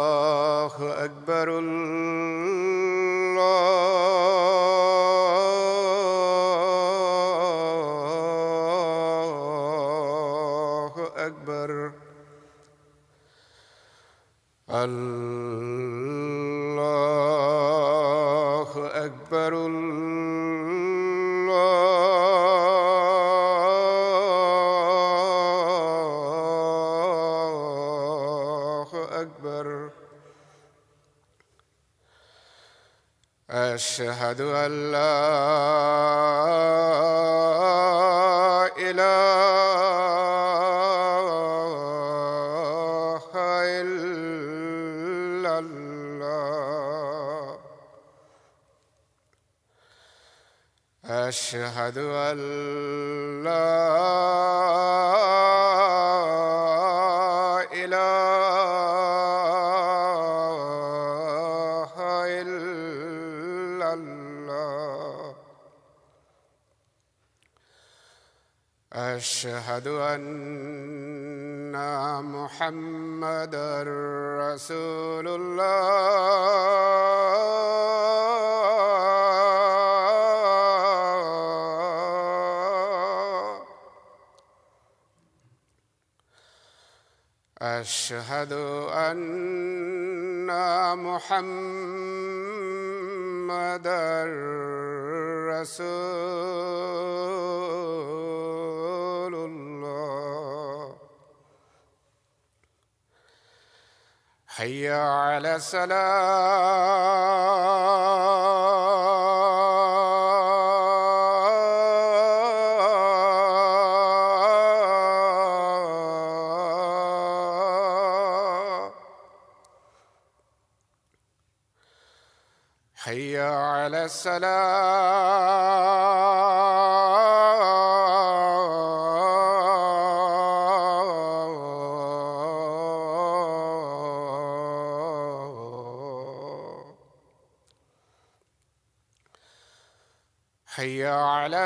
الله أكبر الله أكبر الله أكبر أشهد أن لا إله إلا الله أشهد أن لا أشهد أن محمدًا رسول الله أشهد أن محمدًا رسول الله حي على الصلاة حي على الصلاة حي على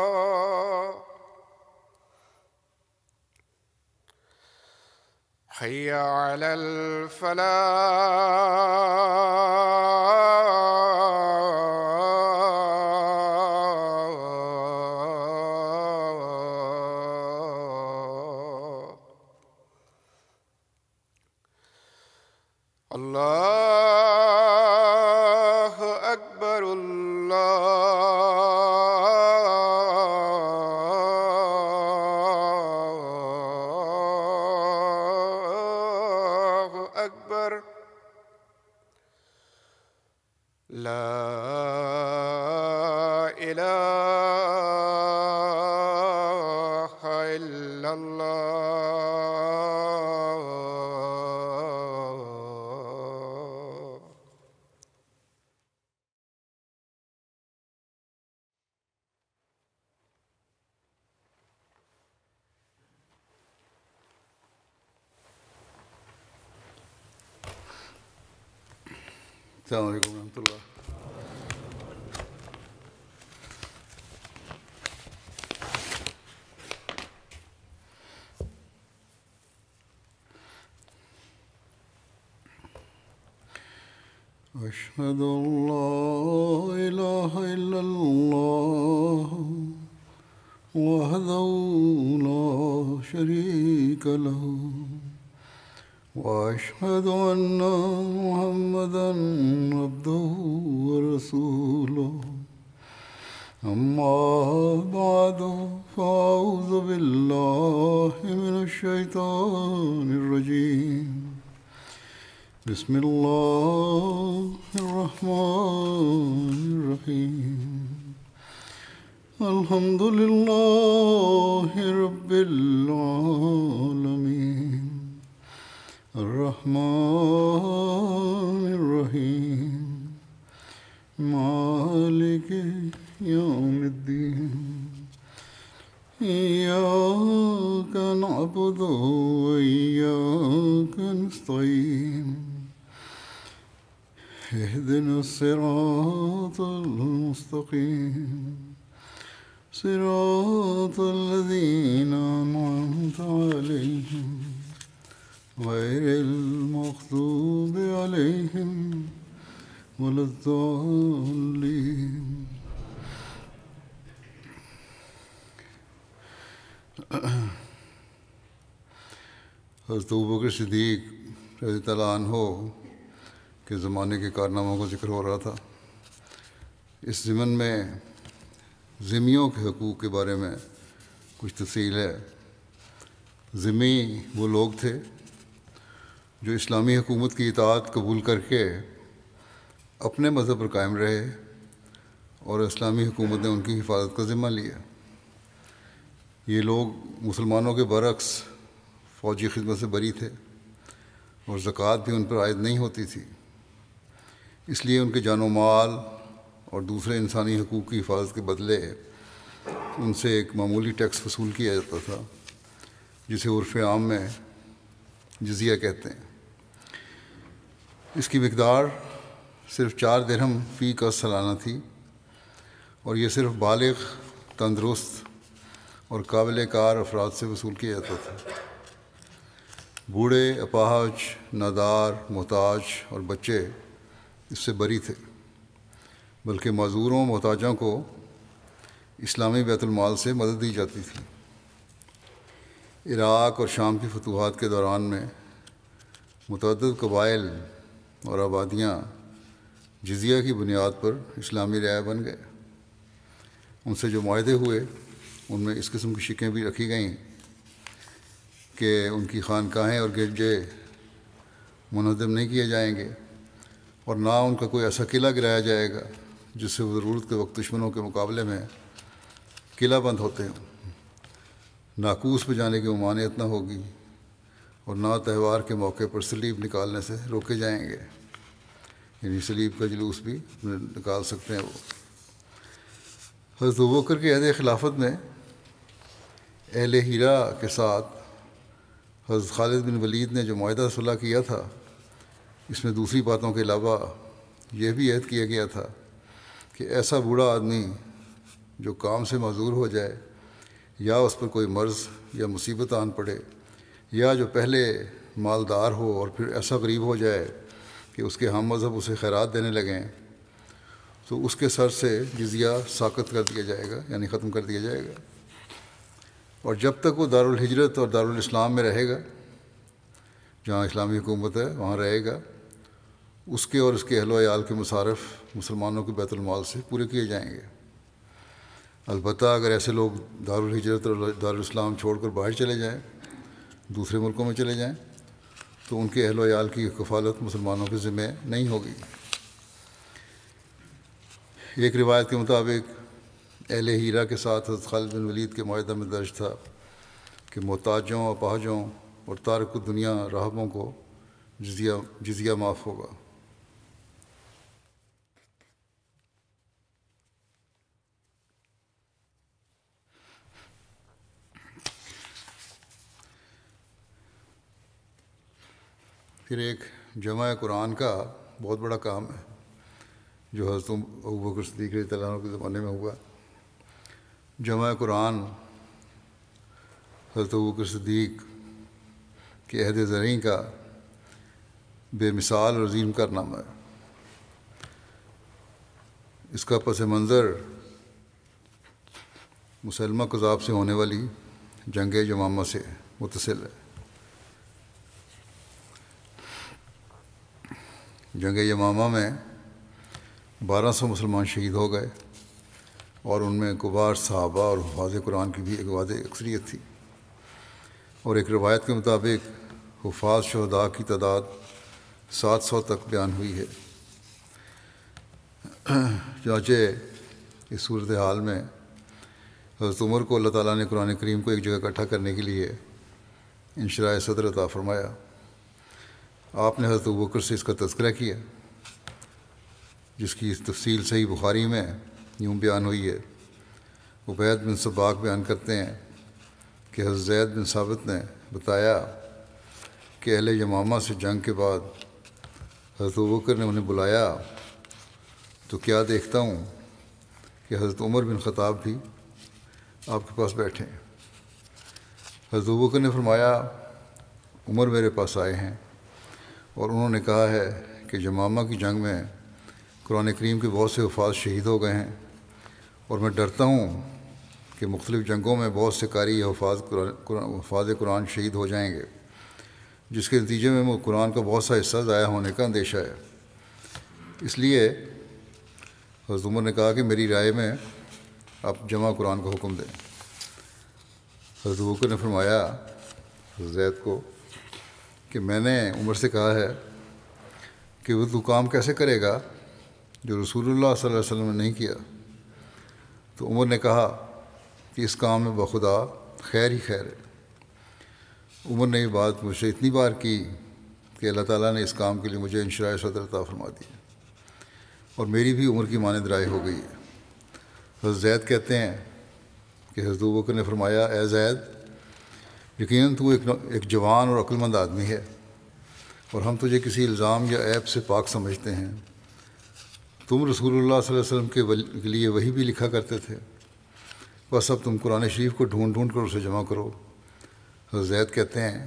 الفلاح حي على الفلاح الله أكبر الله أكبر لا إله إلا الله السلام علیکم ورحمۃ اللہ۔ أشهد أن لا إله إلا الله وحده لا شريك له وأشهد أن محمدًا عبده ورسوله أما بعد فأعوذ بالله من الشيطان الرجيم بسم الله الرحمن الرحيم الحمد لله رب العالمين الرحمن الرحيم مالك يوم الدين إياك نعبد وإياك نستعين اهدنا الصراط المستقيم صراط الذين أنعمت عليهم غير المغضوب عليهم ولا الضالين. حضرت ابوبکر صدیق رضی اللہ عنہ کے زمانے کے کارناموں کا ذکر ہو رہا تھا. اس ضمن میں ذمیوں کے حقوق کے بارے میں کچھ تفصیل ہے. ذمی وہ لوگ تھے جو اسلامی حکومت کی اطاعت قبول کر کے اپنے مذہب پر قائم رہے اور اسلامی حکومت نے ان کی حفاظت کا ذمہ لیا. یہ لوگ مسلمانوں کے برعکس فوجی خدمت سے بری تھے اور زکوٰۃ بھی ان پر عائد نہیں ہوتی تھی. اس لیے ان کے جان و مال اور دوسرے انسانی حقوق کی حفاظت کے بدلے ان سے ایک معمولی ٹیکس وصول کیا جاتا تھا جسے عرف عام میں جزیہ کہتے ہیں. اس کی مقدار صرف 4 درہم فی کا سالانہ تھی اور یہ صرف بالغ، تندرست اور قابل کار افراد سے وصول کیا جاتا تھا. بوڑھے، اپاہج، نادار، محتاج اور بچے اس سے بری تھے، بلکہ معذوروں، محتاجوں کو اسلامی بیت المال سے مدد دی جاتی تھی. عراق اور شام کی فتوحات کے دوران میں متعدد قبائل اور آبادیاں جزیہ کی بنیاد پر اسلامی رعایا بن گئے. ان سے جو معاہدے ہوئے ان میں اس قسم کی شکیں بھی رکھی گئیں کہ ان کی خانقاہیں اور گرجے منہدم نہیں کیے جائیں گے اور نہ ان کا کوئی ایسا قلعہ گرایا جائے گا جس سے وہ ضرورت کے وقت دشمنوں کے مقابلے میں قلعہ بند ہوتے ہوں. ناقوس بجانے کی ممانعت نہ ہوگی اور نہ تہوار کے موقع پر سلیب نکالنے سے روکے جائیں گے. یعنی سلیب کا جلوس بھی نکال سکتے ہیں وہ. حضرت ابوبکر کے عہد خلافت میں اہل ہیرا کے ساتھ حضرت خالد بن ولید نے جو معاہدہ صلح کیا تھا، اس میں دوسری باتوں کے علاوہ یہ بھی عہد کیا گیا تھا کہ ایسا بوڑھا آدمی جو کام سے معذور ہو جائے یا اس پر کوئی مرض یا مصیبت آن پڑے یا جو پہلے مالدار ہو اور پھر ایسا غریب ہو جائے کہ اس کے ہم مذہب اسے خیرات دینے لگیں، تو اس کے سر سے جزیہ ساقط کر دیا جائے گا، یعنی ختم کر دیا جائے گا. اور جب تک وہ دارالہجرت اور دارالاسلام میں رہے گا، جہاں اسلامی حکومت ہے وہاں رہے گا، اس کے اور اس کے اہل و عیال کے مصارف مسلمانوں کے بیت المال سے پورے کیے جائیں گے. البتہ اگر ایسے لوگ دارالہجرت اور دارالاسلام چھوڑ کر باہر چلے جائیں، دوسرے ملکوں میں چلے جائیں، تو ان کے اہل و عیال کی کفالت مسلمانوں کے ذمہ نہیں ہوگی. ایک روایت کے مطابق اہل ہیرا کے ساتھ حضرت خالد بن ولید کے معاہدہ میں درج تھا کہ محتاجوں، اپاہجوں اور تارک الدنیا راہبوں کو جزیہ معاف ہوگا. پھر ایک جمع قرآن کا بہت بڑا کام ہے جو حضرت ابوبکر صدیق رضی اللہ عنہ کے زمانے میں ہوا. جمع قرآن حضرت ابوبکر صدیق کے عہد زرعی کا بے مثال اور عظیم کارنامہ ہے. اس کا پس منظر مسلمہ کذاب سے ہونے والی جنگ یمامہ سے متصل ہے. جنگ یمامہ میں 1200 مسلمان شہید ہو گئے اور ان میں کبار صحابہ اور حفاظ قرآن کی بھی ایک واضح اکثریت تھی. اور ایک روایت کے مطابق حفاظ شہداء کی تعداد 700 تک بیان ہوئی ہے. چنانچہ اس صورتحال میں حضرت عمر کو اللہ تعالیٰ نے قرآن کریم کو ایک جگہ اکٹھا کرنے کے لیے انشراح صدر عطا فرمایا. آپ نے حضرت ابوبکر سے اس کا تذکرہ کیا جس کی تفصیل صحیح بخاری میں یوں بیان ہوئی ہے۔ عبید بن سباق بیان کرتے ہیں کہ حضرت زید بن ثابت نے بتایا کہ اہل یمامہ سے جنگ کے بعد حضرت ابوبکر نے انہیں بلایا تو کیا دیکھتا ہوں کہ حضرت عمر بن خطاب بھی آپ کے پاس بیٹھے ہیں۔ حضرت ابوبکر نے فرمایا عمر میرے پاس آئے ہیں اور انہوں نے کہا ہے کہ یمامہ کی جنگ میں قرآن کریم کے بہت سے حفاظ شہید ہو گئے ہیں، اور میں ڈرتا ہوں کہ مختلف جنگوں میں بہت سے قاری یا حفاظ قرآن شہید ہو جائیں گے، جس کے نتیجے میں وہ قرآن کا بہت سا حصہ ضائع ہونے کا اندیشہ ہے۔ اس لیے حضرت عمر نے کہا کہ میری رائے میں آپ جمع قرآن کا حکم دیں۔ حضرت ابوبکر نے فرمایا حضرت زید کو کہ میں نے عمر سے کہا ہے کہ وہ تو کام کیسے کرے گا جو رسول اللہ صلی اللہ علیہ وسلم نے نہیں کیا؟ تو عمر نے کہا کہ اس کام میں بخدا خیر ہی خیر ہے۔ عمر نے یہ بات مجھ سے اتنی بار کی کہ اللہ تعالیٰ نے اس کام کے لیے مجھے انشراح صدر عطا فرما دی اور میری بھی عمر کی مانند رائے ہو گئی ہے۔ حضرت زید کہتے ہیں کہ حضرت ابوبکر نے فرمایا اے زید، یقیناً تو ایک جوان اور عقل مند آدمی ہے اور ہم تجھے کسی الزام یا عیب سے پاک سمجھتے ہیں۔ تم رسول اللہ صلی اللہ علیہ وسلم کے لیے وہی بھی لکھا کرتے تھے، بس اب تم قرآن شریف کو ڈھونڈ ڈھونڈ کر اسے جمع کرو۔ حضرت زید کہتے ہیں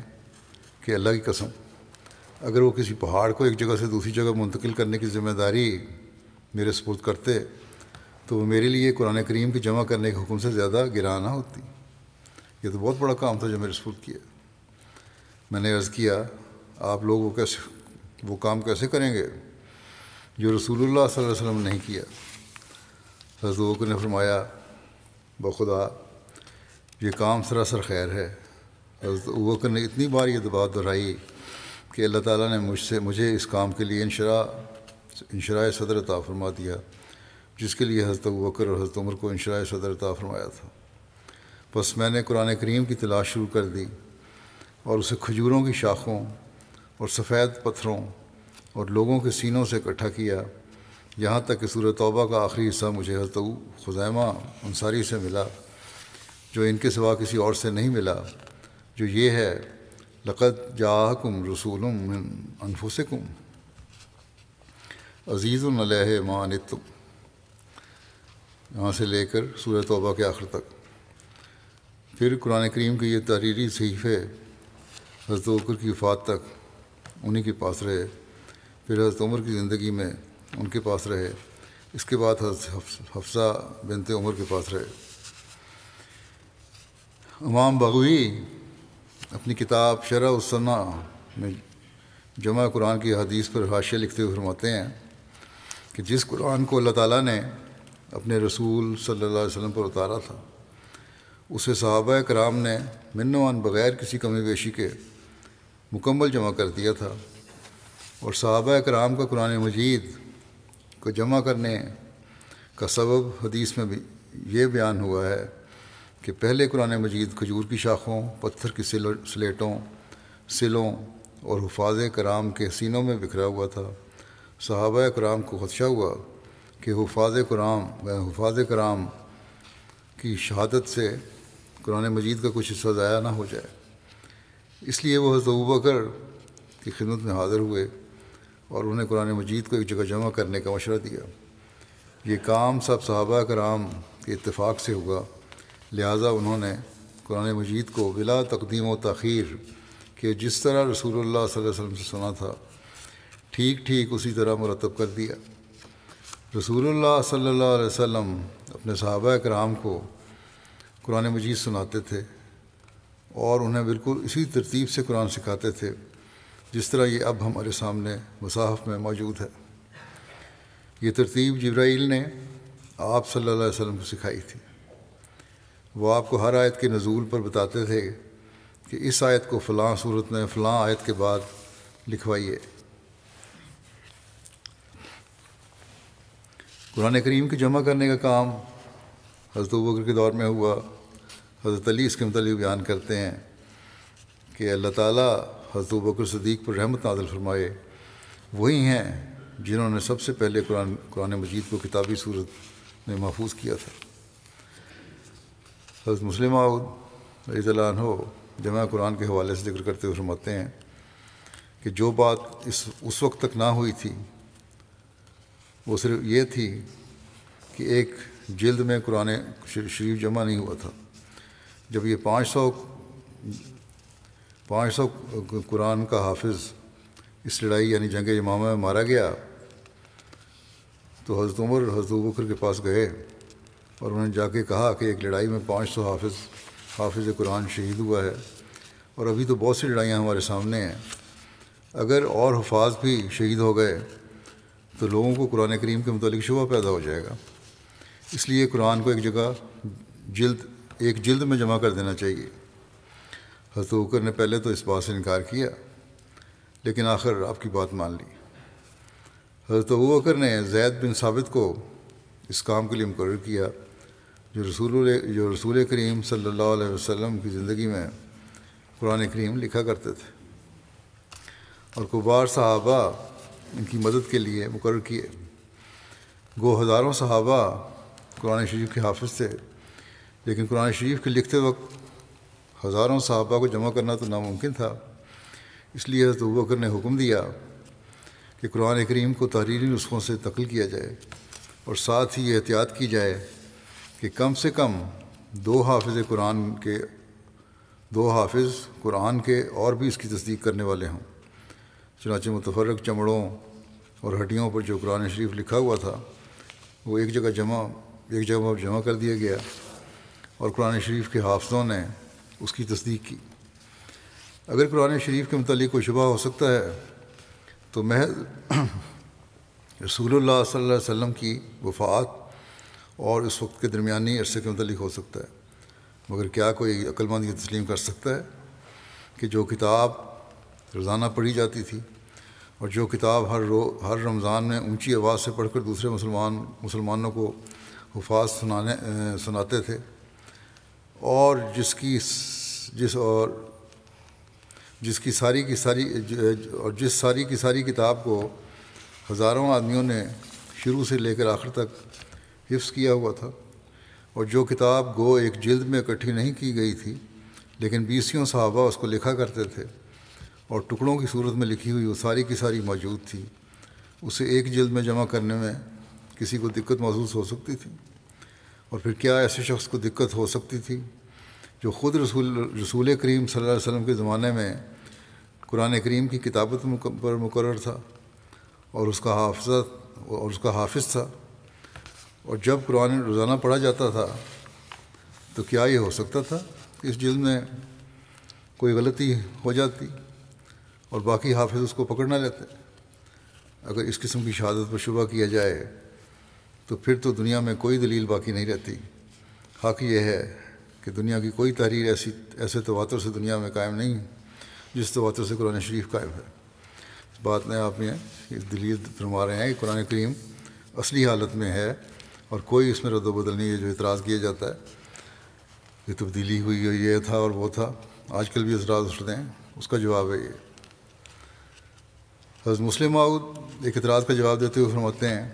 کہ اللہ کی قسم، اگر وہ کسی پہاڑ کو ایک جگہ سے دوسری جگہ منتقل کرنے کی ذمہ داری میرے سپرد کرتے تو وہ میرے لیے قرآن کریم کی جمع کرنے کے حکم سے زیادہ گراں نہ ہوتی۔ یہ تو بہت بڑا کام تھا جو میرے سپرد کیا۔ میں نے عرض کیا آپ لوگ وہ کام کیسے کریں گے جو رسول اللہ صلی اللہ علیہ وسلم نے نہیں کیا؟ حضرت ابوبکر نے فرمایا بخدا یہ کام سراسر خیر ہے۔ حضرت ابوبکر نے اتنی بار یہ بات دہرائی کہ اللہ تعالیٰ نے مجھے اس کام کے لیے انشراح صدر عطا فرما دیا، جس کے لیے حضرت ابوبکر اور حضرت عمر کو انشراح صدر عطا فرمایا تھا۔ بس میں نے قرآن کریم کی تلاش شروع کر دی اور اسے کھجوروں کی شاخوں اور سفید پتھروں اور لوگوں کے سینوں سے اکٹھا کیا، یہاں تک کہ سورۃ توبہ کا آخری حصہ مجھے حضرت خزیمہ انصاری سے ملا، جو ان کے سوا کسی اور سے نہیں ملا، جو یہ ہے لقد جاءکم رسول من انفسکم عزیز علیہ ما عنتم، یہاں سے لے کر سورۃ توبہ کے آخر تک۔ پھر قرآن کریم کے یہ تحریری صحیفے حضرت ابوبکر کی وفات تک انہی کے پاس رہے، پھر حضرت عمر کی زندگی میں ان کے پاس رہے، اس کے بعد حضرت حفصہ بنت عمر کے پاس رہے۔ امام بغوی اپنی کتاب شرح السنہ میں جمع قرآن کی حدیث پر حاشیہ لکھتے ہوئے فرماتے ہیں کہ جس قرآن کو اللہ تعالیٰ نے اپنے رسول صلی اللہ علیہ وسلم پر اتارا تھا اسے صحابہ کرام نے من و عن بغیر کسی کمی بیشی کے مکمل جمع کر دیا تھا، اور صحابہ کرام کا قرآن مجید کو جمع کرنے کا سبب حدیث میں بھی یہ بیان ہوا ہے کہ پہلے قرآن مجید کھجور کی شاخوں، پتھر کی سلیٹوں، سلوں اور حفاظ کرام کے سینوں میں بکھرا ہوا تھا۔ صحابہ کرام کو خدشہ ہوا کہ حفاظ کرام کی شہادت سے قرآن مجید کا کچھ حصہ ضائع نہ ہو جائے، اس لیے وہ حضرت ابوبکر کی خدمت میں حاضر ہوئے اور انہیں قرآن مجید کو ایک جگہ جمع کرنے کا مشورہ دیا۔ یہ کام سب صحابہ کرام کے اتفاق سے ہوا، لہٰذا انہوں نے قرآن مجید کو بلا تقدیم و تاخیر کہ جس طرح رسول اللہ صلی اللہ علیہ وسلم سے سنا تھا ٹھیک ٹھیک اسی طرح مرتب کر دیا۔ رسول اللہ صلی اللہ علیہ وسلم اپنے صحابہ کرام کو قرآن مجید سناتے تھے اور انہیں بالکل اسی ترتیب سے قرآن سکھاتے تھے جس طرح یہ اب ہمارے سامنے مصاحف میں موجود ہے۔ یہ ترتیب جبرائیل نے آپ صلی اللہ علیہ وسلم کو سکھائی تھی۔ وہ آپ کو ہر آیت کے نزول پر بتاتے تھے کہ اس آیت کو فلاں صورت میں فلاں آیت کے بعد لکھوائیے۔ قرآن کریم کی جمع کرنے کا کام حضرت ابوبکر کے دور میں ہوا۔ حضرت علی اس کے متعلق بیان کرتے ہیں کہ اللہ تعالیٰ حضرت ابوبکر صدیق پر رحمت نازل فرمائے وہی ہیں جنہوں نے سب سے پہلے قرآن مجید کو کتابی صورت میں محفوظ کیا تھا۔ حضرت مسلم موعود رضی اللہ عنہ جمع قرآن کے حوالے سے ذکر کرتے ہوئے فرماتے ہیں کہ جو بات اس وقت تک نہ ہوئی تھی وہ صرف یہ تھی کہ ایک جلد میں قرآن شریف جمع نہیں ہوا تھا۔ جب یہ 500 قرآن کا حافظ اس لڑائی یعنی جنگ یمامہ میں مارا گیا تو حضرت عمر حضرت ابوبکر کے پاس گئے اور انہوں نے جا کے کہا کہ ایک لڑائی میں 500 حافظ قرآن شہید ہوا ہے، اور ابھی تو بہت سی لڑائیاں ہمارے سامنے ہیں، اگر اور حفاظ بھی شہید ہو گئے تو لوگوں کو قرآن کریم کے متعلق شبہ پیدا ہو جائے گا، اس لیے قرآن کو ایک جلد میں جمع کر دینا چاہیے۔ حضرت ابوبکر نے پہلے تو اس بات سے انکار کیا، لیکن آخر آپ کی بات مان لی۔ حضرت ابوبکر نے زید بن ثابت کو اس کام کے لیے مقرر کیا جو رسول کریم صلی اللہ علیہ وسلم کی زندگی میں قرآن کریم لکھا کرتے تھے، اور کبار صحابہ ان کی مدد کے لیے مقرر کیے۔ گو ہزاروں صحابہ قرآن شریف کے حافظ تھے، لیکن قرآن شریف کے لکھتے وقت ہزاروں صحابہ کو جمع کرنا تو ناممکن تھا، اس لیے حضرت ابوبکر نے حکم دیا کہ قرآن کریم کو تحریری نسخوں سے نقل کیا جائے، اور ساتھ ہی یہ احتیاط کی جائے کہ کم سے کم دو حافظ قرآن کے اور بھی اس کی تصدیق کرنے والے ہوں۔ چنانچہ متفرق چمڑوں اور ہڈیوں پر جو قرآن شریف لکھا ہوا تھا وہ ایک جگہ جمع کر دیا گیا، اور قرآن شریف کے حافظوں نے اس کی تصدیق کی۔ اگر قرآن شریف کے متعلق کوئی شبہ ہو سکتا ہے تو محض رسول اللہ صلی اللہ علیہ وسلم کی وفات اور اس وقت کے درمیانی عرصے کے متعلق ہو سکتا ہے، مگر کیا کوئی عقل مند یہ تسلیم کر سکتا ہے کہ جو کتاب روزانہ پڑھی جاتی تھی اور جو کتاب ہر رمضان میں اونچی آواز سے پڑھ کر دوسرے مسلمانوں کو حفاظ سناتے تھے، اور جس ساری کی ساری کتاب کو ہزاروں آدمیوں نے شروع سے لے کر آخر تک حفظ کیا ہوا تھا، اور جو کتاب گو ایک جلد میں اکٹھی نہیں کی گئی تھی لیکن 20 صحابہ اس کو لکھا کرتے تھے اور ٹکڑوں کی صورت میں لکھی ہوئی وہ ساری کی ساری موجود تھی، اسے ایک جلد میں جمع کرنے میں کسی کو دقت محسوس ہو سکتی تھی؟ اور پھر کیا ایسے شخص کو دقت ہو سکتی تھی جو خود رسول کریم صلی اللہ علیہ وسلم کے زمانے میں قرآن کریم کی کتابت پر مقرر تھا اور اس کا حافظ تھا، اور جب قرآن روزانہ پڑھا جاتا تھا تو کیا یہ ہو سکتا تھا کہ اس جلد میں کوئی غلطی ہو جاتی اور باقی حافظ اس کو پکڑ نہ لیتے؟ اگر اس قسم کی شہادت پر شبہ کیا جائے تو پھر تو دنیا میں کوئی دلیل باقی نہیں رہتی۔ حق یہ ہے کہ دنیا کی کوئی تحریر ایسے تواتر سے دنیا میں قائم نہیں جس تواتر سے قرآن شریف قائم ہے۔ اس بات میں آپ یہ دلیل فرما رہے ہیں کہ قرآن کریم اصلی حالت میں ہے اور کوئی اس میں رد و بدل نہیں ہے۔ جو اعتراض کیا جاتا ہے یہ تبدیلی ہوئی ہے، یہ تھا اور وہ تھا، آج کل بھی اعتراض اٹھتے ہیں، اس کا جواب ہے یہ۔ حضرت مسلم موعود ایک اعتراض کا جواب دیتے ہوئے فرماتے ہیں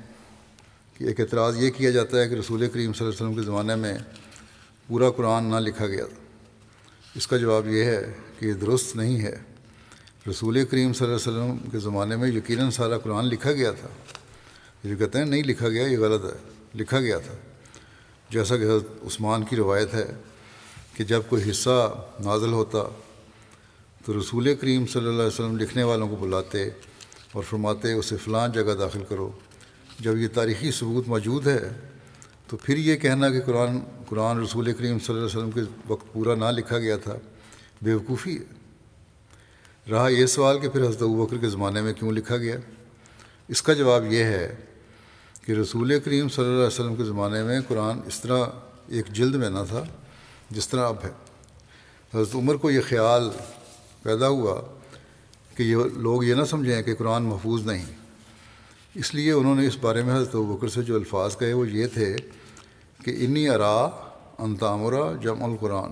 کہ ایک اعتراض یہ کیا جاتا ہے کہ رسول کریم صلی اللہ علیہ وسلم کے زمانے میں پورا قرآن نہ لکھا گیا تھا۔ اس کا جواب یہ ہے کہ یہ درست نہیں ہے۔ رسول کریم صلی اللہ علیہ وسلم کے زمانے میں یقیناً سارا قرآن لکھا گیا تھا۔ یہ کہتے ہیں نہیں لکھا گیا، یہ غلط ہے، لکھا گیا تھا۔ جیسا کہ حضرت عثمان کی روایت ہے کہ جب کوئی حصہ نازل ہوتا تو رسول کریم صلی اللہ علیہ وسلم لکھنے والوں کو بلاتے اور فرماتے اسے فلاں جگہ داخل کرو۔ جب یہ تاریخی ثبوت موجود ہے تو پھر یہ کہنا کہ قرآن رسول کریم صلی اللہ علیہ وسلم کے وقت پورا نہ لکھا گیا تھا بیوقوفی ہے۔ رہا یہ سوال کہ پھر حضرت ابوبکر کے زمانے میں کیوں لکھا گیا، اس کا جواب یہ ہے کہ رسول کریم صلی اللہ علیہ وسلم کے زمانے میں قرآن اس طرح ایک جلد میں نہ تھا جس طرح اب ہے۔ حضرت عمر کو یہ خیال پیدا ہوا کہ یہ لوگ یہ نہ سمجھیں کہ قرآن محفوظ نہیں، اس لیے انہوں نے اس بارے میں حضرت ابوبکر سے جو الفاظ کہے وہ یہ تھے کہ انی ارا ان تامرا جمع القرآن،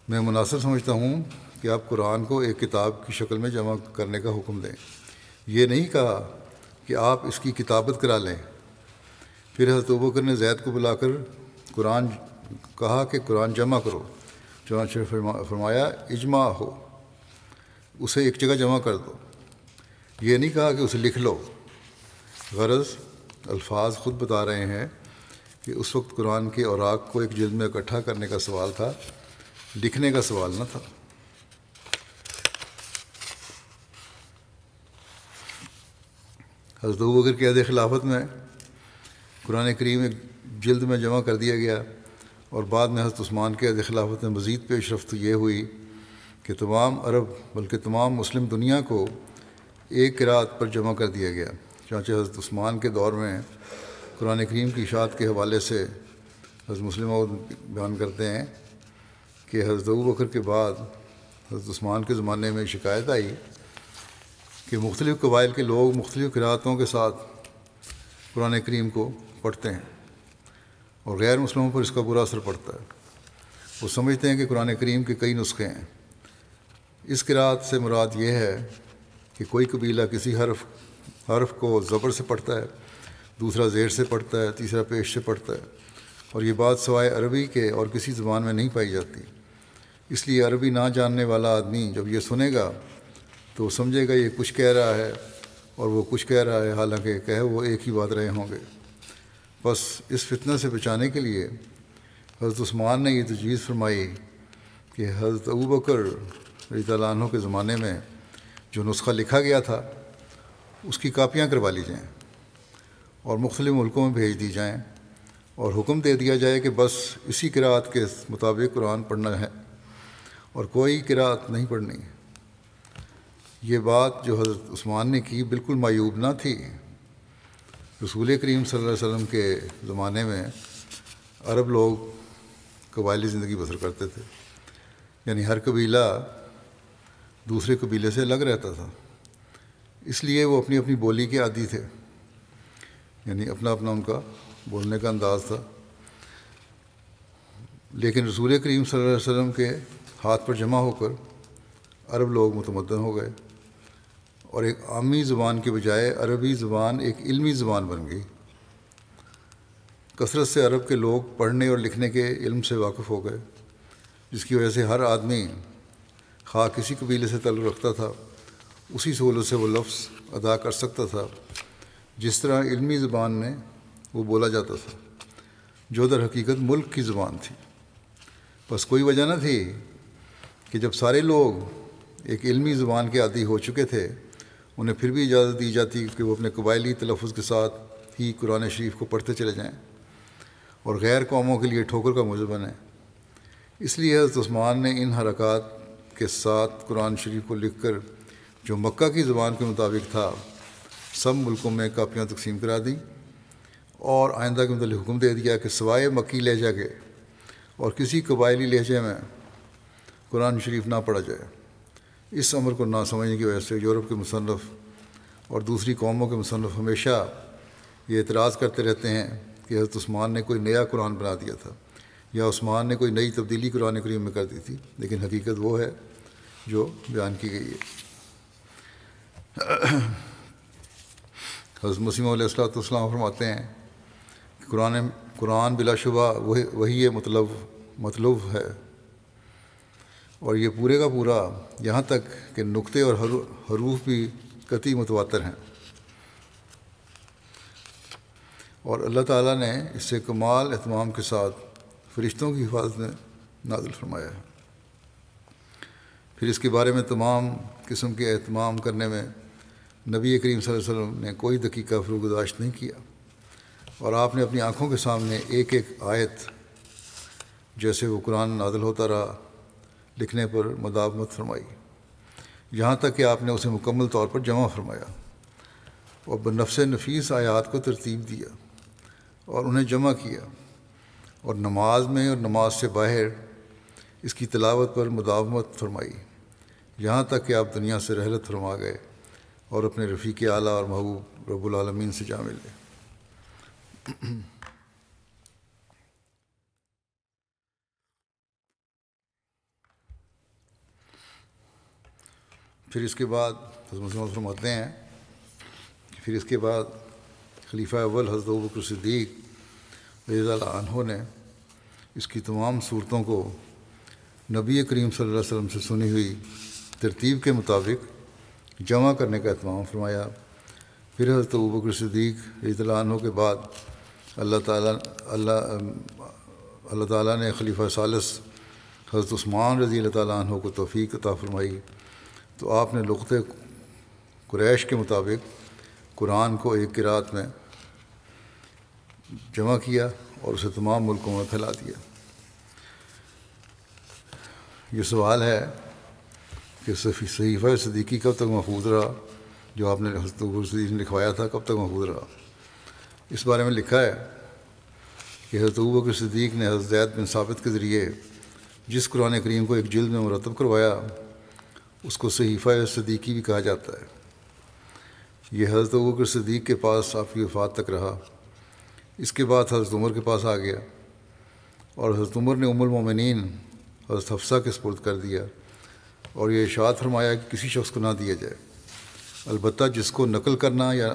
میں مناسب سمجھتا ہوں کہ آپ قرآن کو ایک کتاب کی شکل میں جمع کرنے کا حکم دیں۔ یہ نہیں کہا کہ آپ اس کی کتابت کرا لیں۔ پھر حضرت ابوبکر نے زید کو بلا کر کہا کہ قرآن جمع کرو۔ چنانچہ فرمایا اجماع ہو، اسے ایک جگہ جمع کر دو۔ یہ نہیں کہا کہ اسے لکھ لو۔ غرض الفاظ خود بتا رہے ہیں کہ اس وقت قرآن کے اوراق کو ایک جلد میں اکٹھا کرنے کا سوال تھا، لکھنے کا سوال نہ تھا۔ حضرت ابوبکر کے عہد خلافت میں قرآن کریم ایک جلد میں جمع کر دیا گیا، اور بعد میں حضرت عثمان کے عہد خلافت میں مزید پیش رفت یہ ہوئی کہ تمام عرب بلکہ تمام مسلم دنیا کو ایک قرأت پر جمع کر دیا گیا۔ چنانچہ حضرت عثمان کے دور میں قرآن کریم کی اشاعت کے حوالے سے حضرت مسلم بیان کرتے ہیں کہ حضرت ابوبکر کے بعد حضرت عثمان کے زمانے میں شکایت آئی کہ مختلف قبائل کے لوگ مختلف قرأتوں کے ساتھ قرآن کریم کو پڑھتے ہیں اور غیر مسلموں پر اس کا برا اثر پڑتا ہے۔ وہ سمجھتے ہیں کہ قرآن کریم کے کئی نسخے ہیں۔ اس قرأت سے مراد یہ ہے کہ کوئی قبیلہ کسی حرف کو زبر سے پڑھتا ہے، دوسرا زیر سے پڑھتا ہے، تیسرا پیش سے پڑھتا ہے، اور یہ بات سوائے عربی کے اور کسی زبان میں نہیں پائی جاتی۔ اس لیے عربی نہ جاننے والا آدمی جب یہ سنے گا تو وہ سمجھے گا یہ کچھ کہہ رہا ہے اور وہ کچھ کہہ رہا ہے، حالانکہ کہہ وہ ایک ہی بات رہے ہوں گے۔ بس اس فتنہ سے بچانے کے لیے حضرت عثمان نے یہ تجویز فرمائی کہ حضرت ابوبکر رضی اللہ عنہ کے زمانے میں جو نسخہ لکھا گیا تھا اس کی کاپیاں کروا لی جائیں اور مختلف ملکوں میں بھیج دی جائیں، اور حکم دے دیا جائے کہ بس اسی قرأت کے مطابق قرآن پڑھنا ہے اور کوئی قرأت نہیں پڑھنی۔ یہ بات جو حضرت عثمان نے کی بالکل معیوب نہ تھی۔ رسول کریم صلی اللہ علیہ وسلم کے زمانے میں عرب لوگ قبائلی زندگی بسر کرتے تھے، یعنی ہر قبیلہ دوسرے قبیلے سے الگ رہتا تھا، اس لیے وہ اپنی اپنی بولی کے عادی تھے، یعنی اپنا اپنا ان کا بولنے کا انداز تھا۔ لیکن رسول کریم صلی اللہ علیہ وسلم کے ہاتھ پر جمع ہو کر عرب لوگ متمدن ہو گئے، اور ایک عامی زبان کے بجائے عربی زبان ایک علمی زبان بن گئی۔ کثرت سے عرب کے لوگ پڑھنے اور لکھنے کے علم سے واقف ہو گئے، جس کی وجہ سے ہر آدمی خواہ کسی قبیلے سے تعلق رکھتا تھا اسی سہولت سے وہ لفظ ادا کر سکتا تھا جس طرح علمی زبان میں وہ بولا جاتا تھا، جو در حقیقت ملک کی زبان تھی۔ بس کوئی وجہ نہ تھی کہ جب سارے لوگ ایک علمی زبان کے عادی ہو چکے تھے انہیں پھر بھی اجازت دی جاتی کہ وہ اپنے قبائلی تلفظ کے ساتھ ہی قرآن شریف کو پڑھتے چلے جائیں اور غیر قوموں کے لیے ٹھوکر کا موجب بنیں۔ اس لیے حضرت عثمان نے ان حرکات کے ساتھ قرآن شریف کو لکھ کر جو مکہ کی زبان کے مطابق تھا سب ملکوں میں کاپیاں تقسیم کرا دیں، اور آئندہ کے متعلق حکم دے دیا کہ سوائے مکی لہجہ کے اور کسی قبائلی لہجے میں قرآن شریف نہ پڑھا جائے۔ اس امر کو نہ سمجھنے کی وجہ سے یورپ کے مصنف اور دوسری قوموں کے مصنف ہمیشہ یہ اعتراض کرتے رہتے ہیں کہ حضرت عثمان نے کوئی نیا قرآن بنا دیا تھا یا عثمان نے کوئی نئی تبدیلی قرآن کریم میں کر دی تھی، لیکن حقیقت وہ ہے جو بیان کی گئی ہے۔ حضرت مسیح علیہ الصلوۃ والسلام فرماتے ہیں کہ قرآن بلا شبہ وہی مطلوب ہے، اور یہ پورے کا پورا یہاں تک کہ نقطے اور حروف بھی قطعی متواتر ہیں، اور اللہ تعالیٰ نے اس سے کمال اہتمام کے ساتھ فرشتوں کی حفاظت میں نازل فرمایا ہے۔ پھر اس کے بارے میں تمام قسم کے اہتمام کرنے میں نبی کریم صلی اللہ علیہ وسلم نے کوئی دقیقہ فروگزاشت نہیں کیا، اور آپ نے اپنی آنکھوں کے سامنے ایک ایک آیت جیسے وہ قرآن نازل ہوتا رہا لکھنے پر مداومت فرمائی، یہاں تک کہ آپ نے اسے مکمل طور پر جمع فرمایا اور بنفس نفیس آیات کو ترتیب دیا اور انہیں جمع کیا، اور نماز میں اور نماز سے باہر اس کی تلاوت پر مداومت فرمائی، یہاں تک کہ آپ دنیا سے رحلت فرما گئے اور اپنے رفیق اعلیٰ اور محبوب رب العالمین سے جا ملے۔ پھر اس کے بعد حضرت مسلم فرماتے ہیں کہ پھر اس کے بعد خلیفہ اول حضرت ابوبکر صدیق رضی اللہ عنہ نے اس کی تمام صورتوں کو نبی کریم صلی اللہ علیہ وسلم سے سنی ہوئی ترتیب کے مطابق جمع کرنے کا اہتمام فرمایا۔ پھر حضرت ابوبکر صدیق رضی اللہ عنہ کے بعد اللہ تعالیٰ نے خلیفہ ثالث حضرت عثمان رضی اللہ تعالیٰ عنہ کو توفیق عطا فرمائی، تو آپ نے لغت قریش کے مطابق قرآن کو ایک قرات میں جمع کیا اور اسے تمام ملکوں میں پھیلا دیا۔ یہ سوال ہے کہ صحیفہ صدیقی کب تک محفوظ رہا، جو آپ نے حضرت ابوبکر صدیق نے لکھوایا تھا، کب تک محفوظ رہا؟ اس بارے میں لکھا ہے کہ حضرت ابوبکر صدیق نے حضرت زید بن ثابت کے ذریعے جس قرآن کریم کو ایک جلد میں مرتب کروایا اس کو صحیفہ صدیقی بھی کہا جاتا ہے۔ یہ حضرت ابوبکر صدیق کے پاس آپ کی وفات تک رہا۔ اس کے بعد حضرت عمر کے پاس آ گیا اور حضرت عمر نے ام المومنین حضرت حفصہ کے سپرد کر دیا اور یہ ارشاد فرمایا کہ کسی شخص کو نہ دیا جائے، البتہ جس کو نقل کرنا یا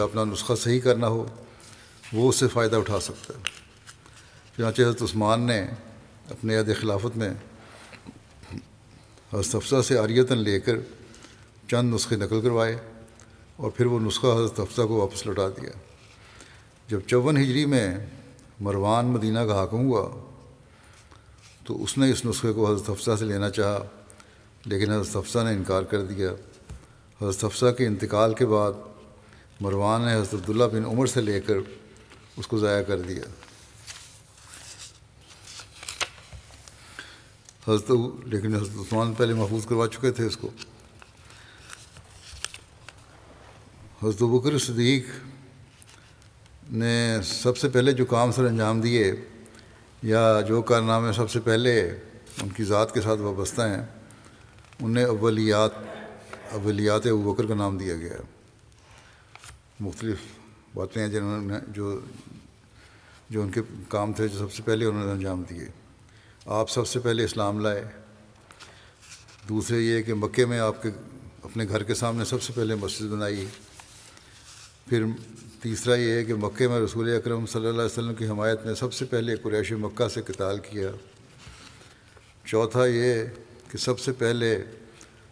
اپنا نسخہ صحیح کرنا ہو وہ اس سے فائدہ اٹھا سکتا ہے۔ چنانچہ حضرت عثمان نے اپنے عہد خلافت میں حضرت حفصہ سے عاریتاً لے کر چند نسخے نقل کروائے اور پھر وہ نسخہ حضرت حفصہ کو واپس لوٹا دیا۔ جب 54 ہجری میں مروان مدینہ کا حاکم ہوا تو اس نے اس نسخے کو حضرت حفصہ سے لینا چاہا، لیکن حضرت حفصہ نے انکار کر دیا۔ حضرت حفصہ کے انتقال کے بعد مروان نے حضرت عبداللہ بن عمر سے لے کر اس کو ضائع کر دیا۔ لیکن حضرت عثمان پہلے محفوظ کروا چکے تھے اس کو۔ حضرت ابوبکر صدیق نے سب سے پہلے جو کام سر انجام دیے یا جو کارنامے سب سے پہلے ان کی ذات کے ساتھ وابستہ ہیں انہیں اولیات ابوبکر کا نام دیا گیا ہے۔ مختلف باتیں ہیں جنہوں نے جو ان کے کام تھے جو سب سے پہلے انہوں نے انجام دیے۔ آپ سب سے پہلے اسلام لائے۔ دوسرے یہ کہ مکے میں آپ کے اپنے گھر کے سامنے سب سے پہلے مسجد بنائی۔ پھر تیسرا یہ ہے کہ مکے میں رسول اکرم صلی اللہ علیہ وسلم کی حمایت میں سب سے پہلے قریش مکہ سے قتال کیا۔ چوتھا یہ کہ سب سے پہلے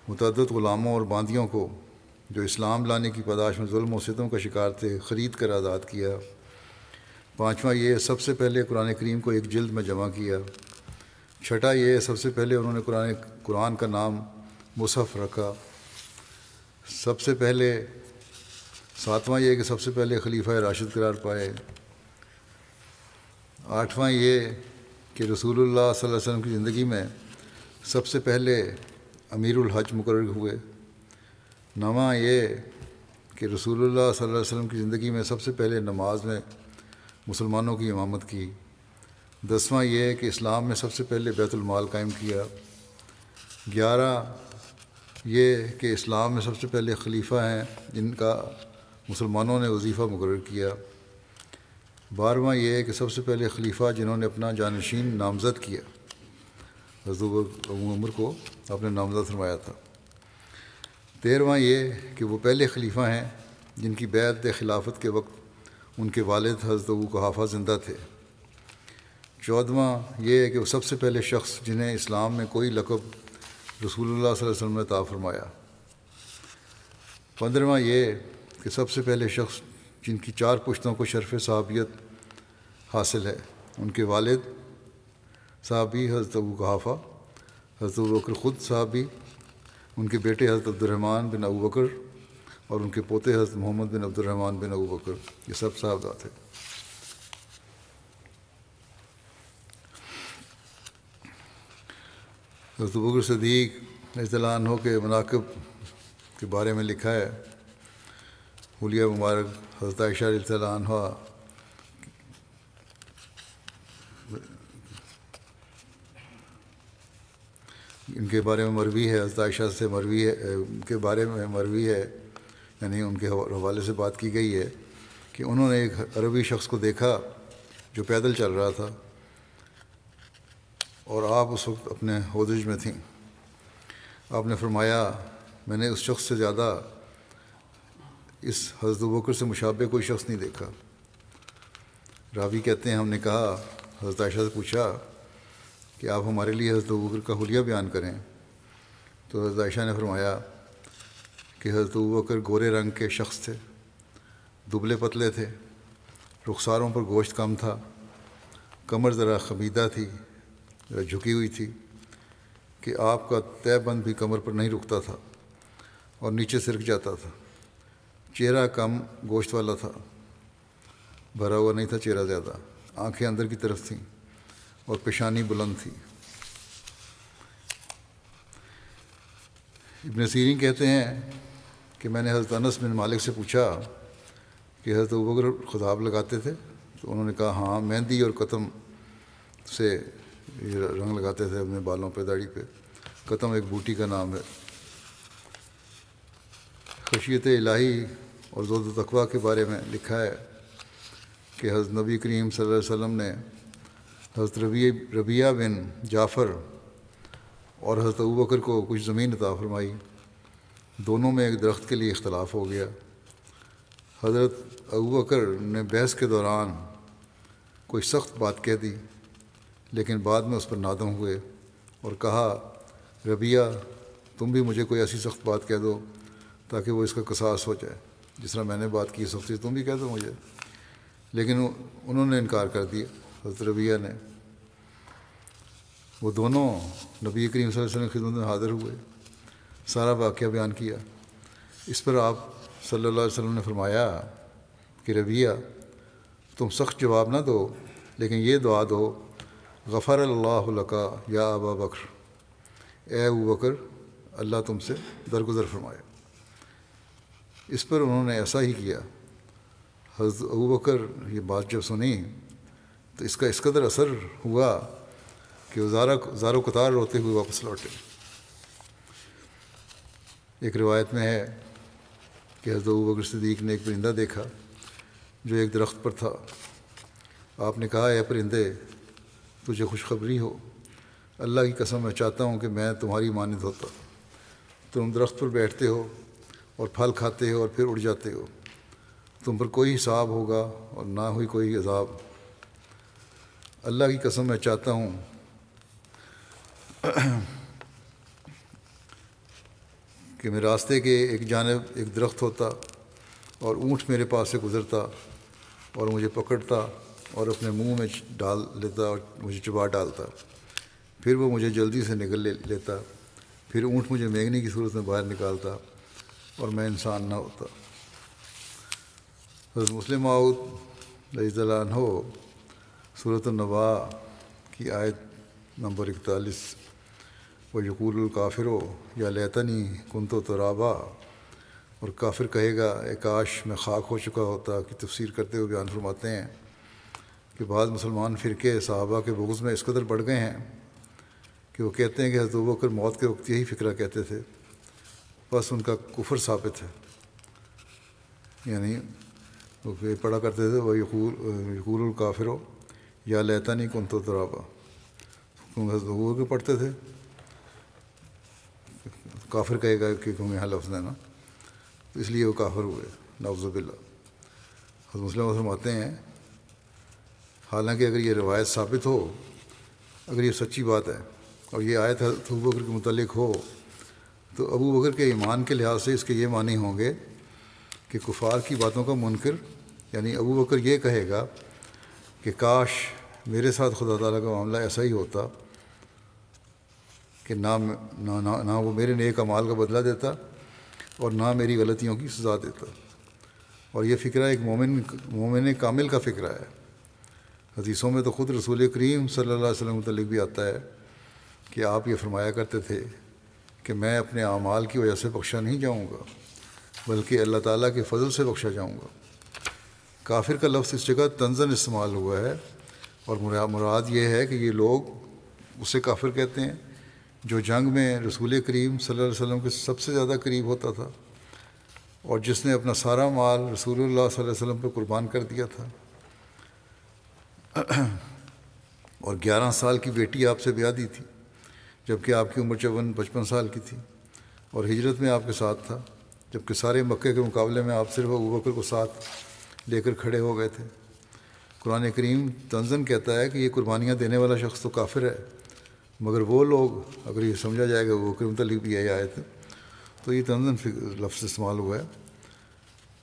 متعدد غلاموں اور باندیوں کو جو اسلام لانے کی پاداش میں ظلم و ستم کا شکار تھے خرید کر آزاد کیا۔ پانچواں یہ سب سے پہلے قرآن کریم کو ایک جلد میں جمع کیا۔ چھٹا یہ سب سے پہلے انہوں نے قرآن کا نام مصحف رکھا۔ سب سے پہلے ساتواں یہ کہ سب سے پہلے خلیفہ راشد قرار پائے۔ آٹھواں یہ کہ رسول اللہ صلی اللہ علیہ وسلم کی زندگی میں سب سے پہلے امیر الحج مقرر ہوئے۔ نواں یہ کہ رسول اللہ صلی اللہ علیہ وسلم کی زندگی میں سب سے پہلے نماز میں مسلمانوں کی امامت کی۔ دسواں یہ کہ اسلام میں سب سے پہلے بیت المال قائم کیا۔ 11 یہ کہ اسلام میں سب سے پہلے خلیفہ ہیں جن کا مسلمانوں نے وظیفہ مقرر کیا۔ 12واں یہ کہ سب سے پہلے خلیفہ جنہوں نے اپنا جانشین نامزد کیا، حضرت ابو عمر کو آپ نے نامزد فرمایا تھا۔ 13واں یہ کہ وہ پہلے خلیفہ ہیں جن کی بیعت خلافت کے وقت ان کے والد حضرت ابو قحافہ زندہ تھے۔ 14واں یہ کہ وہ سب سے پہلے شخص جنہیں اسلام میں کوئی لقب رسول اللہ صلی اللہ علیہ وسلم نے عطا فرمایا۔ 15واں یہ کہ سب سے پہلے شخص جن کی 4 پشتوں کو شرف صحابیت حاصل ہے، ان کے والد صحابی حضرت ابو قحافہ، حضرت ابوبکر خود صحابی، ان کے بیٹے حضرت عبدالرحمن بن ابوبکر اور ان کے پوتے حضرت محمد بن عبدالرحمن بن ابوبکر، یہ سب صحابہ تھے۔ حضرت ابوبکر صدیق رضی اللہ عنہ کے مناقب کے بارے میں لکھا ہے۔ حلیہ مبارک حضرت عائشہ رضی اللہ عنہ ان کے بارے میں مروی ہے، حضرت عائشہ سے مروی ہے، ان کے بارے میں مروی ہے، یعنی ان کے حوالے سے بات کی گئی ہے کہ انہوں نے ایک عربی شخص کو دیکھا جو پیدل چل رہا تھا اور آپ اس وقت اپنے ہودج میں تھیں۔ آپ نے فرمایا میں نے اس شخص سے زیادہ اس حضرت ابوبکر سے مشابہ کوئی شخص نہیں دیکھا۔ راوی کہتے ہیں ہم نے کہا، حضرت عائشہ سے پوچھا کہ آپ ہمارے لیے حضرت ابوبکر کا حلیہ بیان کریں، تو حضرت عائشہ نے فرمایا کہ حضرت ابوبکر گورے رنگ کے شخص تھے، دبلے پتلے تھے، رخساروں پر گوشت کم تھا، کمر ذرا خمیدہ تھی، ذرا جھکی ہوئی تھی کہ آپ کا تہہ بند بھی کمر پر نہیں رکتا تھا اور نیچے سرک جاتا تھا۔ چہرہ کم گوشت والا تھا، بھرا ہوا نہیں تھا چہرہ زیادہ، آنکھیں اندر کی طرف تھیں اور پیشانی بلند تھی۔ ابن سیرین کہتے ہیں کہ میں نے حضرت انس بن مالک سے پوچھا کہ حضرت ابوبکر خضاب لگاتے تھے؟ تو انہوں نے کہا ہاں، مہندی اور قطم سے یہ رنگ لگاتے تھے اپنے بالوں پہ، داڑھی پہ۔ قطم ایک بوٹی کا نام ہے۔ خشیت الہی اور زہد و تقویٰ کے بارے میں لکھا ہے کہ حضرت نبی کریم صلی اللہ علیہ وسلم نے حضرت ربیعہ بن جعفر اور حضرت ابوبکر کو کچھ زمین عطا فرمائی، دونوں میں ایک درخت کے لیے اختلاف ہو گیا۔ حضرت ابوبکر نے بحث کے دوران کوئی سخت بات کہہ دی، لیکن بعد میں اس پر نادم ہوئے اور کہا ربیعہ تم بھی مجھے کوئی ایسی سخت بات کہہ دو تاکہ وہ اس کا قصاص ہو جائے، جس طرح میں نے بات کی سختی تم بھی کہہ دو مجھے۔ لیکن انہوں نے انکار کر دیا، حضرت ربیعہ نے۔ وہ دونوں نبی کریم صلی اللہ علیہ وسلم کی خدمت میں حاضر ہوئے، سارا واقعہ بیان کیا۔ اس پر آپ صلی اللہ علیہ وسلم نے فرمایا کہ ربیعہ تم سخت جواب نہ دو، لیکن یہ دعا دو غفر اللہ لکا یا ابا بکر، اے ابو بکر اللہ تم سے درگزر فرمائے۔ اس پر انہوں نے ایسا ہی کیا۔ حضرت ابوبکر یہ بات جب سنی تو اس کا اس قدر اثر ہوا کہ وہ زار و قطار روتے ہوئے واپس لوٹے۔ ایک روایت میں ہے کہ حضرت ابوبکر صدیق نے ایک پرندہ دیکھا جو ایک درخت پر تھا۔ آپ نے کہا اے پرندے تجھے خوشخبری ہو، اللہ کی قسم میں چاہتا ہوں کہ میں تمہاری مانند ہوتا۔ تم درخت پر بیٹھتے ہو اور پھل کھاتے ہو اور پھر اڑ جاتے ہو، تم پر کوئی حساب ہوگا اور نہ ہوئی کوئی عذاب۔ اللہ کی قسم میں چاہتا ہوں کہ میرے راستے کے ایک جانب ایک درخت ہوتا اور اونٹ میرے پاس سے گزرتا اور مجھے پکڑتا اور اپنے منہ میں ڈال لیتا اور مجھے چبا ڈالتا، پھر وہ مجھے جلدی سے نگل لیتا، پھر اونٹ مجھے مینگنی کی صورت میں باہر نکالتا اور میں انسان نہ ہوتا۔ حضرت مسلم موعود رضی اللہ عنہ سورۃ النبا کی آیت نمبر 41 وَيَقُولُ الْكَافِرُ یا لیتنی كُنتُ تُرَابًا، اور کافر کہے گا اے کاش میں خاک ہو چکا ہوتا، کی تفسیر کرتے ہوئے بیان فرماتے ہیں کہ بعض مسلمان فرقے صحابہ کے بغض میں اس قدر بڑھ گئے ہیں کہ وہ کہتے ہیں کہ حضرت ابوبکر موت کے وقت یہی فکرہ کہتے تھے، بس ان کا کفر ثابت ہے۔ یعنی وہ پڑھا کرتے تھے وَيَقُولُ الْكَافِرُ یا لیتنی كُنتُ تُرَابًا، کیونکہ حضرت ابوبکر پڑھتے تھے، کافر کہے گا کہ کیوں یہاں لفظ ہے نا، تو اس لیے وہ کافر ہوئے، نعوذ باللہ۔ حضرت مسلم فرماتے ہیں حالانکہ اگر یہ روایت ثابت ہو، اگر یہ سچی بات ہے اور یہ آیت حضرت ابوبکر کے متعلق ہو، تو ابو بکر کے ایمان کے لحاظ سے اس کے یہ معنی ہوں گے کہ کفار کی باتوں کا منکر، یعنی ابو بکر یہ کہے گا کہ کاش میرے ساتھ خدا تعالیٰ کا معاملہ ایسا ہی ہوتا کہ نہ وہ میرے نیک اعمال کا بدلہ دیتا اور نہ میری غلطیوں کی سزا دیتا۔ اور یہ فکرہ ایک مومن کامل کا فکرہ ہے۔ حدیثوں میں تو خود رسول کریم صلی اللہ علیہ وسلم متعلق بھی آتا ہے کہ آپ یہ فرمایا کرتے تھے کہ میں اپنے اعمال کی وجہ سے بخشا نہیں جاؤں گا، بلکہ اللہ تعالیٰ کے فضل سے بخشا جاؤں گا۔ کافر کا لفظ اس جگہ طنزاً استعمال ہوا ہے، اور مراد یہ ہے کہ یہ لوگ اسے کافر کہتے ہیں جو جنگ میں رسول کریم صلی اللہ علیہ وسلم کے سب سے زیادہ قریب ہوتا تھا اور جس نے اپنا سارا مال رسول اللہ صلی اللہ علیہ وسلم پہ قربان کر دیا تھا، اور 11 سال کی بیٹی آپ سے بیاہ دی تھی جبکہ آپ کی عمر 55 سال کی تھی، اور ہجرت میں آپ کے ساتھ تھا، جبکہ سارے مکے کے مقابلے میں آپ صرف ابوبکر کو ساتھ لے کر کھڑے ہو گئے تھے۔ قرآن کریم طنزاً کہتا ہے کہ یہ قربانیاں دینے والا شخص تو کافر ہے، مگر وہ لوگ، اگر یہ سمجھا جائے گا ابوبکر متعلق بھی یہی آیت ہے تو یہ طنزاً لفظ استعمال ہوا ہے،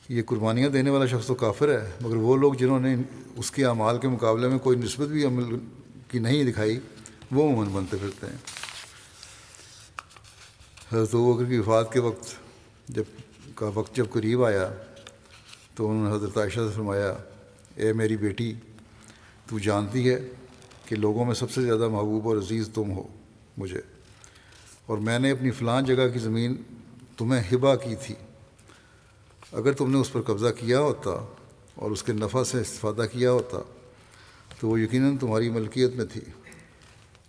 یہ قربانیاں دینے والا شخص تو کافر ہے، مگر وہ لوگ جنہوں نے اس کے اعمال کے مقابلے میں کوئی نسبت بھی عمل کی نہیں دکھائی وہ مومن بنتے پھرتے ہیں۔ حضرت ابوبکر کی وفات کے وقت جب قریب آیا تو انہوں نے حضرت عائشہ سے فرمایا، اے میری بیٹی، تو جانتی ہے کہ لوگوں میں سب سے زیادہ محبوب اور عزیز تم ہو مجھے، اور میں نے اپنی فلاں جگہ کی زمین تمہیں ہبہ کی تھی، اگر تم نے اس پر قبضہ کیا ہوتا اور اس کے نفع سے استفادہ کیا ہوتا تو وہ یقیناً تمہاری ملکیت میں تھی،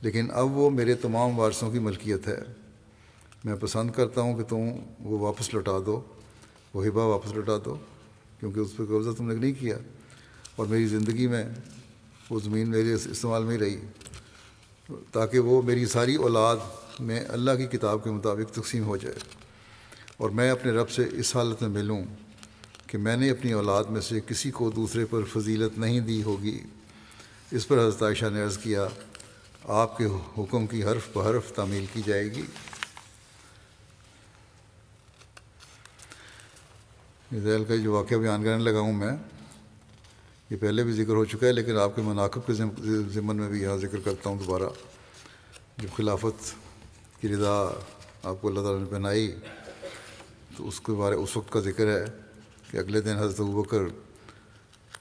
لیکن اب وہ میرے تمام وارثوں کی ملکیت ہے۔ میں پسند کرتا ہوں کہ تم وہ واپس لوٹا دو، وہ ہبہ واپس لوٹا دو، کیونکہ اس پہ قبضہ تم نے نہیں کیا، اور میری زندگی میں وہ زمین میرے استعمال میں رہی تاکہ وہ میری ساری اولاد میں اللہ کی کتاب کے مطابق تقسیم ہو جائے، اور میں اپنے رب سے اس حالت میں ملوں کہ میں نے اپنی اولاد میں سے کسی کو دوسرے پر فضیلت نہیں دی ہوگی۔ اس پر حضرت عائشہ نے عرض کیا، آپ کے حکم کی حرف بحرف تعمیل کی جائے گی۔ ذیل کا جو واقعہ بیان کرنے لگا ہوں میں، یہ پہلے بھی ذکر ہو چکا ہے، لیکن آپ کے مناقب کے ضمن میں بھی یہاں ذکر کرتا ہوں دوبارہ۔ جب خلافت کی رضا آپ کو اللہ تعالیٰ نے پہنائی تو اس کے بارے اس وقت کا ذکر ہے کہ اگلے دن حضرت ابوبکر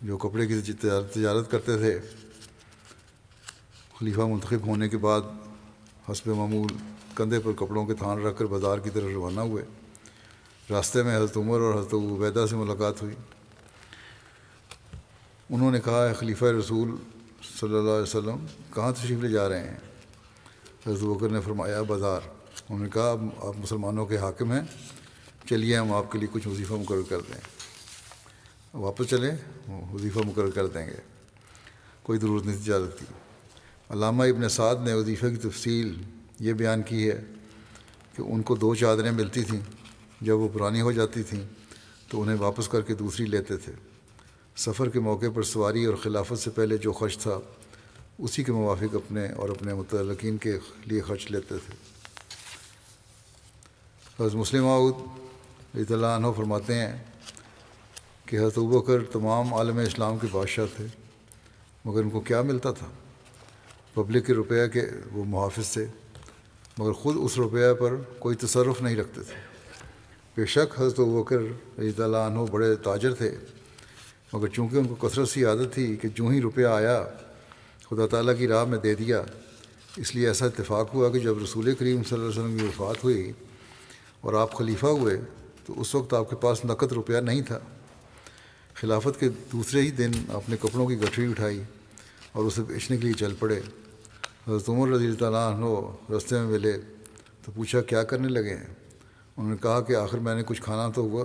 جو کپڑے کی تجارت کرتے تھے، خلیفہ منتخب ہونے کے بعد حسب معمول کندھے پر کپڑوں کے تھان رکھ کر بازار کی طرف روانہ ہوئے۔ راستے میں حضرت عمر اور حضرت ابو عبیدہ سے ملاقات ہوئی۔ انہوں نے کہا، اے خلیفہ رسول صلی اللہ علیہ وسلم، کہاں تشریف لے جا رہے ہیں؟ حضرت ابوبکر نے فرمایا، بازار۔ انہوں نے کہا، اب آپ مسلمانوں کے حاکم ہیں، چلیے ہم آپ کے لیے کچھ وظیفہ مقرر کر دیں۔ واپس چلیں، وظیفہ مقرر کر دیں گے، کوئی ضرورت نہیں تجارت کی۔ علامہ ابن سعد نے وظیفے کی تفصیل یہ بیان کی ہے کہ ان کو 2 چادریں ملتی تھیں، جب وہ پرانی ہو جاتی تھیں تو انہیں واپس کر کے دوسری لیتے تھے۔ سفر کے موقع پر سواری اور خلافت سے پہلے جو خرچ تھا اسی کے موافق اپنے اور اپنے متعلقین کے لیے خرچ لیتے تھے۔ حضرت مسلم موعود رضی اللہ عنہ فرماتے ہیں کہ حضرت ابوبکر تمام عالم اسلام کے بادشاہ تھے، مگر ان کو کیا ملتا تھا؟ پبلک کے روپیہ کے وہ محافظ تھے، مگر خود اس روپیہ پر کوئی تصرف نہیں رکھتے تھے۔ بے شک حضرت ابوبکر رضی اللہ عنہ بڑے تاجر تھے، مگر چونکہ ان کو کثرت سی عادت تھی کہ جو ہی روپیہ آیا خدا تعالیٰ کی راہ میں دے دیا، اس لیے ایسا اتفاق ہوا کہ جب رسول کریم صلی اللہ علیہ وسلم کی وفات ہوئی اور آپ خلیفہ ہوئے تو اس وقت آپ کے پاس نقد روپیہ نہیں تھا۔ خلافت کے دوسرے ہی دن آپ نے کپڑوں کی گٹھری اٹھائی اور اسے بیچنے کے لیے چل پڑے۔ حضرت عمر رضی اللہ عنہ راستے میں ملے تو پوچھا، کیا کرنے لگے ہیں؟ انہوں نے کہا کہ آخر میں نے کچھ کھانا تو ہوا،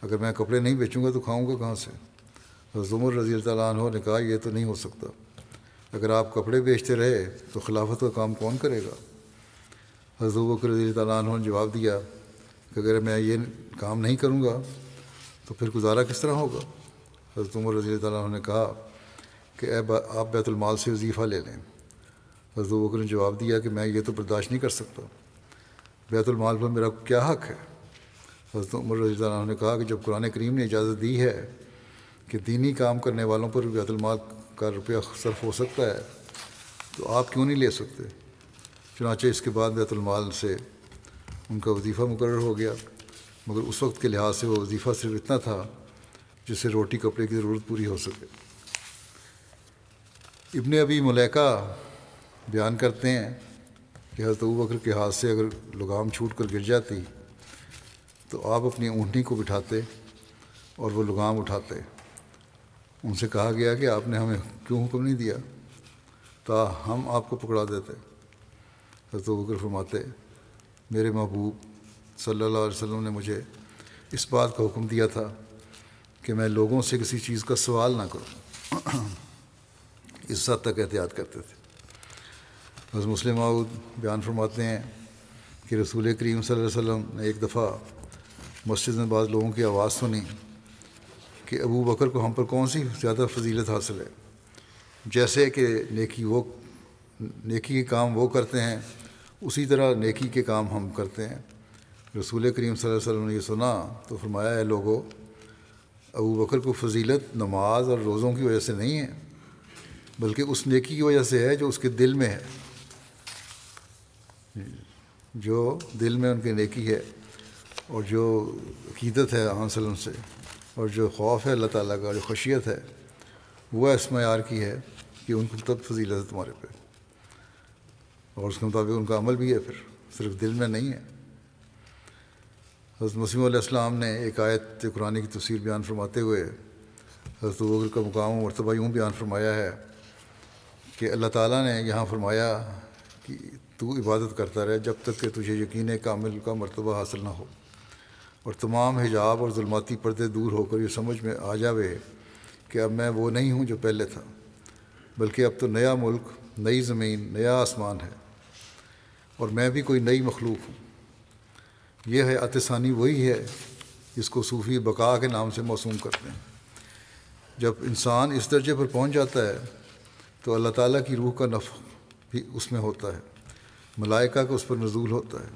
اگر میں کپڑے نہیں بیچوں گا تو کھاؤں گا کہاں سے؟ حضرت عمر رضی اللہ عنہ نے کہا، یہ تو نہیں ہو سکتا، اگر آپ کپڑے بیچتے رہے تو خلافت کا کام کون کرے گا؟ حضرت ابوبکر رضی اللہ عنہ نے جواب دیا کہ اگر میں یہ کام نہیں کروں گا تو پھر گزارا کس طرح ہوگا؟ حضرت عمر رضی اللہ عنہ نے کہا کہ آپ بیت المال سے وظیفہ لے لیں۔ حضرت ابوبکر نے جواب دیا کہ میں یہ تو برداشت نہیں کر سکتا، بیت المال پر میرا کیا حق ہے؟ حضرت عمر رضی اللہ عنہ نے کہا کہ جب قرآن کریم نے اجازت دی ہے کہ دینی کام کرنے والوں پر بیت المال کا روپیہ صرف ہو سکتا ہے تو آپ کیوں نہیں لے سکتے؟ چنانچہ اس کے بعد بیت المال سے ان کا وظیفہ مقرر ہو گیا، مگر اس وقت کے لحاظ سے وہ وظیفہ صرف اتنا تھا جس سے روٹی کپڑے کی ضرورت پوری ہو سکے۔ ابن ابی ملیکہ بیان کرتے ہیں کہ حضرت ابوبکر کے ہاتھ سے اگر لگام چھوٹ کر گر جاتی تو آپ اپنی اونٹنی کو بٹھاتے اور وہ لگام اٹھاتے۔ ان سے کہا گیا کہ آپ نے ہمیں کیوں حکم نہیں دیا تا ہم آپ کو پکڑا دیتے؟ حضرت ابوبکر فرماتے، میرے محبوب صلی اللہ علیہ وسلم نے مجھے اس بات کا حکم دیا تھا کہ میں لوگوں سے کسی چیز کا سوال نہ کروں، اس حد تک احتیاط کرتے تھے۔ حضرت مسلم موعود بیان فرماتے ہیں کہ رسول کریم صلی اللہ علیہ وسلم نے ایک دفعہ مسجد میں بعض لوگوں کی آواز سنی کہ ابو بکر کو ہم پر کون سی زیادہ فضیلت حاصل ہے، جیسے کہ نیکی کے کام وہ کرتے ہیں اسی طرح نیکی کے کام ہم کرتے ہیں۔ رسول کریم صلی اللہ علیہ وسلم نے یہ سنا تو فرمایا، اے لوگو، ابو بکر کو فضیلت نماز اور روزوں کی وجہ سے نہیں ہے، بلکہ اس نیکی کی وجہ سے ہے جو اس کے دل میں ہے، جو دل میں ان کی نیکی ہے، اور جو عقیدت ہے آن وسلم سے، اور جو خوف ہے اللہ تعالیٰ کا، جو خشیت ہے، وہ اس معیار کی ہے کہ ان کو تب فضیلت ہے تمہارے پہ، اور اس کے مطابق ان کا عمل بھی ہے، پھر صرف دل میں نہیں ہے۔ حضرت مسیح علیہ السلام نے ایک آیت قرآن کی تفسیر بیان فرماتے ہوئے حضرت ابو بکر کا مقام و مرتبہ یوں بیان فرمایا ہے کہ اللہ تعالیٰ نے یہاں فرمایا کہ تو عبادت کرتا رہے جب تک کہ تجھے یقین کامل کا مرتبہ حاصل نہ ہو، اور تمام حجاب اور ظلماتی پردے دور ہو کر یہ سمجھ میں آ جاوے کہ اب میں وہ نہیں ہوں جو پہلے تھا، بلکہ اب تو نیا ملک، نئی زمین، نیا آسمان ہے، اور میں بھی کوئی نئی مخلوق ہوں۔ یہ حیات ثانی وہی ہے جس کو صوفی بقا کے نام سے موسوم کرتے ہیں۔ جب انسان اس درجے پر پہنچ جاتا ہے تو اللہ تعالیٰ کی روح کا نفخ بھی اس میں ہوتا ہے، ملائکہ کا اس پر نزول ہوتا ہے۔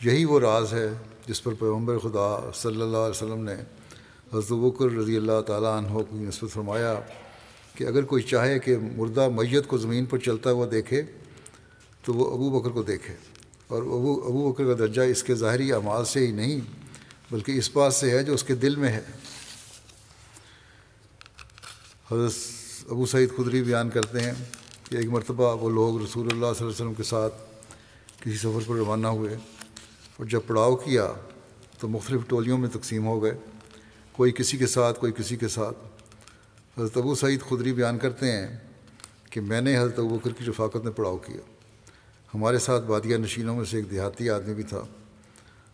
یہی وہ راز ہے جس پر پیغمبر خدا صلی اللہ علیہ وسلم نے حضرت ابوبکر رضی اللہ تعالیٰ عنہ کی نسبت فرمایا کہ اگر کوئی چاہے کہ مردہ میت کو زمین پر چلتا ہوا دیکھے تو وہ ابو بکر کو دیکھے، اور ابو بکر کا درجہ اس کے ظاہری اعمال سے ہی نہیں بلکہ اس بات سے ہے جو اس کے دل میں ہے۔ حضرت ابو سعید خدری بیان کرتے ہیں کہ ایک مرتبہ وہ لوگ رسول اللہ صلی اللہ علیہ وسلم کے ساتھ کسی سفر پر روانہ ہوئے، اور جب پڑاؤ کیا تو مختلف ٹولیوں میں تقسیم ہو گئے، کوئی کسی کے ساتھ، کوئی کسی کے ساتھ۔ حضرت ابو سعید خدری بیان کرتے ہیں کہ میں نے حضرت ابوبکر کی رفاقت میں پڑاؤ کیا، ہمارے ساتھ بادیہ نشینوں میں سے ایک دیہاتی آدمی بھی تھا۔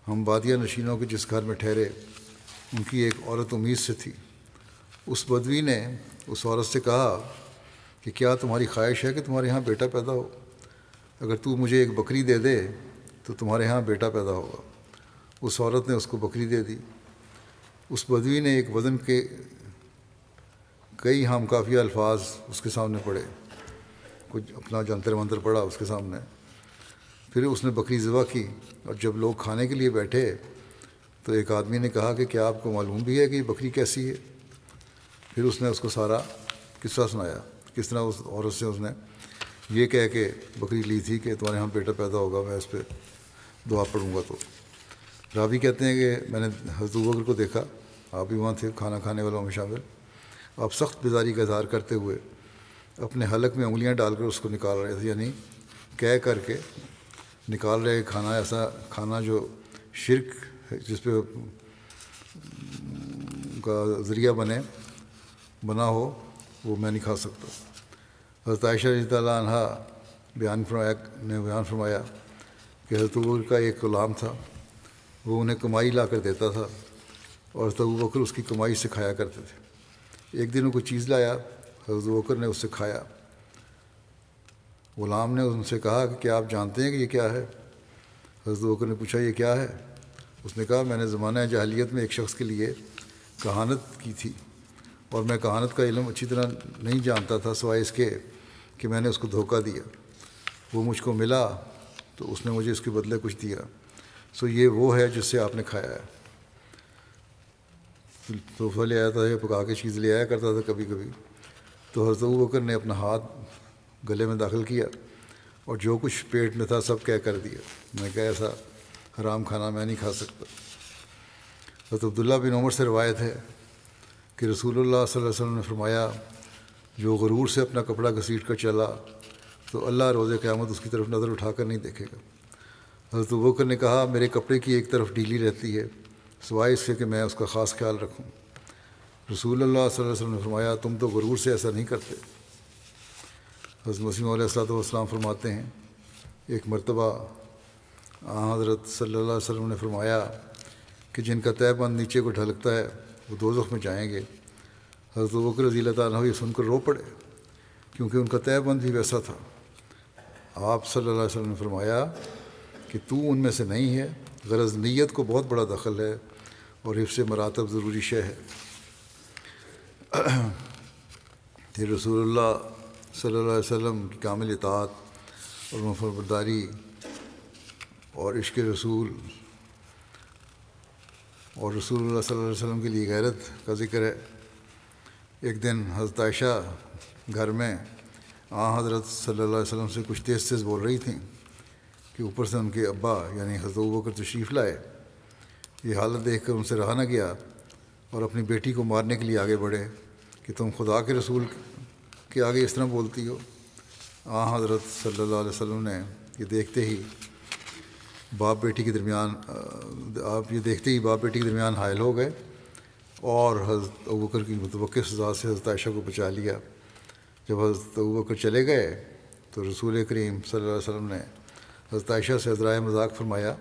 ہم بادیہ نشینوں کے جس گھر میں ٹھہرے ان کی ایک عورت امید سے تھی۔ اس بدوی نے اس عورت سے کہا کہ کیا تمہاری خواہش ہے کہ تمہارے یہاں بیٹا پیدا ہو؟ اگر تو مجھے ایک بکری دے دے تو تمہارے یہاں بیٹا پیدا ہوگا۔ اس عورت نے اس کو بکری دے دی۔ اس بدوی نے ایک وزن کے کئی ہم کافیہ الفاظ اس کے سامنے پڑھے، کچھ اپنا جنتر منتر پڑھا اس کے سامنے، پھر اس نے بکری ذبح کی، اور جب لوگ کھانے کے لیے بیٹھے تو ایک آدمی نے کہا کہ کیا آپ کو معلوم بھی ہے کہ یہ بکری کیسی ہے؟ پھر اس نے اس کو سارا قصہ سنایا، کس طرح اس عورت سے اس نے یہ کہہ کے بکری لی تھی کہ تمہارے یہاں بیٹا پیدا ہوگا، میں اس پہ دعا پڑھوں گا۔ تو راوی کہتے ہیں کہ میں نے حضرت ابوبکر کو دیکھا، آپ بھی وہاں تھے، کھانا کھانے والوں میں شامل، آپ سخت بیزاری کا اظہار کرتے ہوئے اپنے حلق میں انگلیاں ڈال کر اس کو نکال رہے تھے، یعنی کہہ کر کے نکال رہے کھانا، ایسا کھانا جو شرک ہے، جس پہ کا ذریعہ بنا ہو، وہ میں نہیں کھا سکتا۔ حضرت عائشہ رضی اللہ عنہا بیان فرمایا کہ حضرت ابوبکر کا ایک غلام تھا، وہ انہیں کمائی لا کر دیتا تھا، اور حضرت ابوبکر اس کی کمائی سے کھایا کرتے تھے۔ ایک دن وہ کوئی چیز لایا، حضرت ابوبکر نے اس سے کھایا۔ غلام نے ان سے کہا کہ کیا آپ جانتے ہیں کہ یہ کیا ہے؟ حضرت ابوبکر نے پوچھا یہ کیا ہے؟ اس نے کہا میں نے زمانہ جاہلیت میں ایک شخص کے لیے کہانت کی تھی، اور میں کہانت کا علم اچھی طرح نہیں جانتا تھا سوائے اس کے کہ میں نے اس کو دھوکہ دیا۔ وہ مجھ کو ملا تو اس نے مجھے اس کے بدلے کچھ دیا، سو یہ وہ ہے جس سے آپ نے کھایا ہے۔ تحفہ لے آیا تھا یا پکا کے چیز لے آیا کرتا تھا کبھی کبھی، تو حضرت ابوبکر نے اپنا ہاتھ گلے میں داخل کیا اور جو کچھ پیٹ میں تھا سب کہہ کر دیا۔ میں کہا ایسا حرام کھانا میں نہیں کھا سکتا۔ حضرت عبداللہ بن عمر سے روایت ہے کہ رسول اللہ صلی اللہ علیہ وسلم نے فرمایا جو غرور سے اپنا کپڑا گھسیٹ کر چلا تو اللہ روز قیامت اس کی طرف نظر اٹھا کر نہیں دیکھے گا۔ حضرت ابوبکر نے کہا میرے کپڑے کی ایک طرف ڈھیلی رہتی ہے سوائے اس سے کہ میں اس کا خاص خیال رکھوں۔ رسول اللہ صلی اللہ علیہ وسلم نے فرمایا تم تو غرور سے ایسا نہیں کرتے۔ حضرت مسیح علیہ الصلوۃ والسلام فرماتے ہیں ایک مرتبہ حضرت صلی اللہ علیہ وسلم نے فرمایا کہ جن کا تہہ بند نیچے کو ڈھلکتا ہے وہ دوزخ میں جائیں گے۔ حضرت ابوبکر رضی اللہ تعالیٰ عنہ یہ سن کر رو پڑے کیونکہ ان کا تہہ بند بھی ویسا تھا۔ آپ صلی اللہ علیہ وسلم نے فرمایا کہ تو ان میں سے نہیں ہے، غرض نیت کو بہت بڑا دخل ہے، اور حفظ مراتب ضروری شے ہے۔ پھر رسول اللہ صلی اللہ علیہ وسلم کی کامل اطاعت اور فرمانبرداری اور عشق رسول اور رسول اللہ صلی اللہ علیہ وسلم کے لیے غیرت کا ذکر ہے۔ ایک دن حضرت عائشہ گھر میں حضرت صلی اللہ علیہ وسلم سے کچھ تیز تیز بول رہی تھیں کہ اوپر سے ان کے ابا یعنی حضرت ابوبکر تشریف لائے۔ یہ حالت دیکھ کر ان سے رہا نہ گیا اور اپنی بیٹی کو مارنے کے لیے آگے بڑھے کہ تم خدا کے رسول کے آگے اس طرح بولتی ہو۔ حضرت صلی اللہ علیہ وسلم نے یہ دیکھتے ہی باپ بیٹی کے درمیان حائل ہو گئے اور حضرت ابوبکر کی متوقع سزا سے حضرت عائشہ کو بچا لیا۔ جب حضرت ابوبکر چلے گئے تو رسول کریم صلی اللہ علیہ وسلم نے حضرت عائشہ سے عذرائے مذاق فرمایا،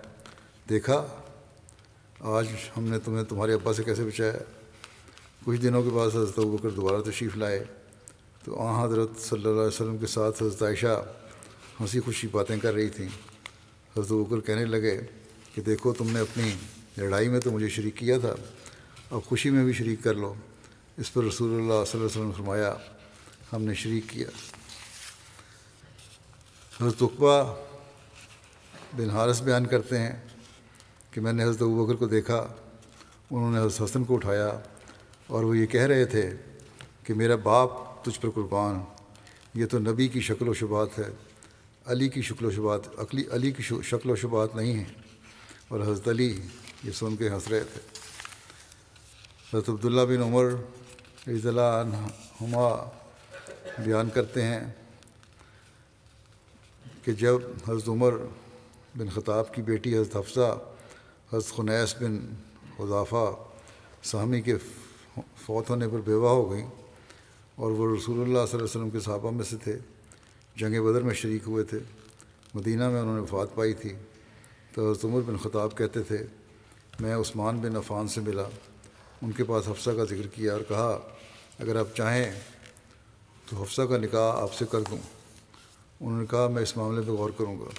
دیکھا آج ہم نے تمہیں تمہارے ابا سے کیسے بچایا۔ کچھ دنوں کے بعد حضرت ابوبکر دوبارہ تشریف لائے تو حضرت صلی اللہ علیہ وسلم کے ساتھ حضرت عائشہ ہنسی خوشی باتیں کر رہی تھیں۔ حضرت ابوبکر کہنے لگے کہ دیکھو تم نے اپنی لڑائی میں تو مجھے شریک کیا تھا، اب خوشی میں بھی شریک کر لو۔ اس پر رسول اللہ صلی اللہ علیہ وسلم نے فرمایا ہم نے شریک کیا۔ حضرت عقبہ بن حارث بیان کرتے ہیں کہ میں نے حضرت ابوبکر کو دیکھا، انہوں نے حضرت حسن کو اٹھایا اور وہ یہ کہہ رہے تھے کہ میرا باپ تجھ پر قربان، یہ تو نبی کی شکل و شبات ہے، علی کی شکل و شبات نہیں ہیں۔ اور حضرت علی یہ سن کے ہنس رہے تھے۔ حضرت عبداللہ بن عمر رضی اللہ عنہما بیان کرتے ہیں کہ جب حضرت عمر بن خطاب کی بیٹی حضرت حفصہ حضرت خنیس بن حذافہ سہمی کے فوت ہونے پر بیوہ ہو گئیں اور وہ رسول اللہ صلی اللہ علیہ وسلم کے صحابہ میں سے تھے، جنگ بدر میں شریک ہوئے تھے، مدینہ میں انہوں نے وفات پائی تھی، تو حضرت عمر بن خطاب کہتے تھے میں عثمان بن عفان سے ملا، ان کے پاس حفصہ کا ذکر کیا اور کہا اگر آپ چاہیں تو حفصہ کا نکاح آپ سے کر دوں۔ انہوں نے کہا میں اس معاملے پہ غور کروں گا۔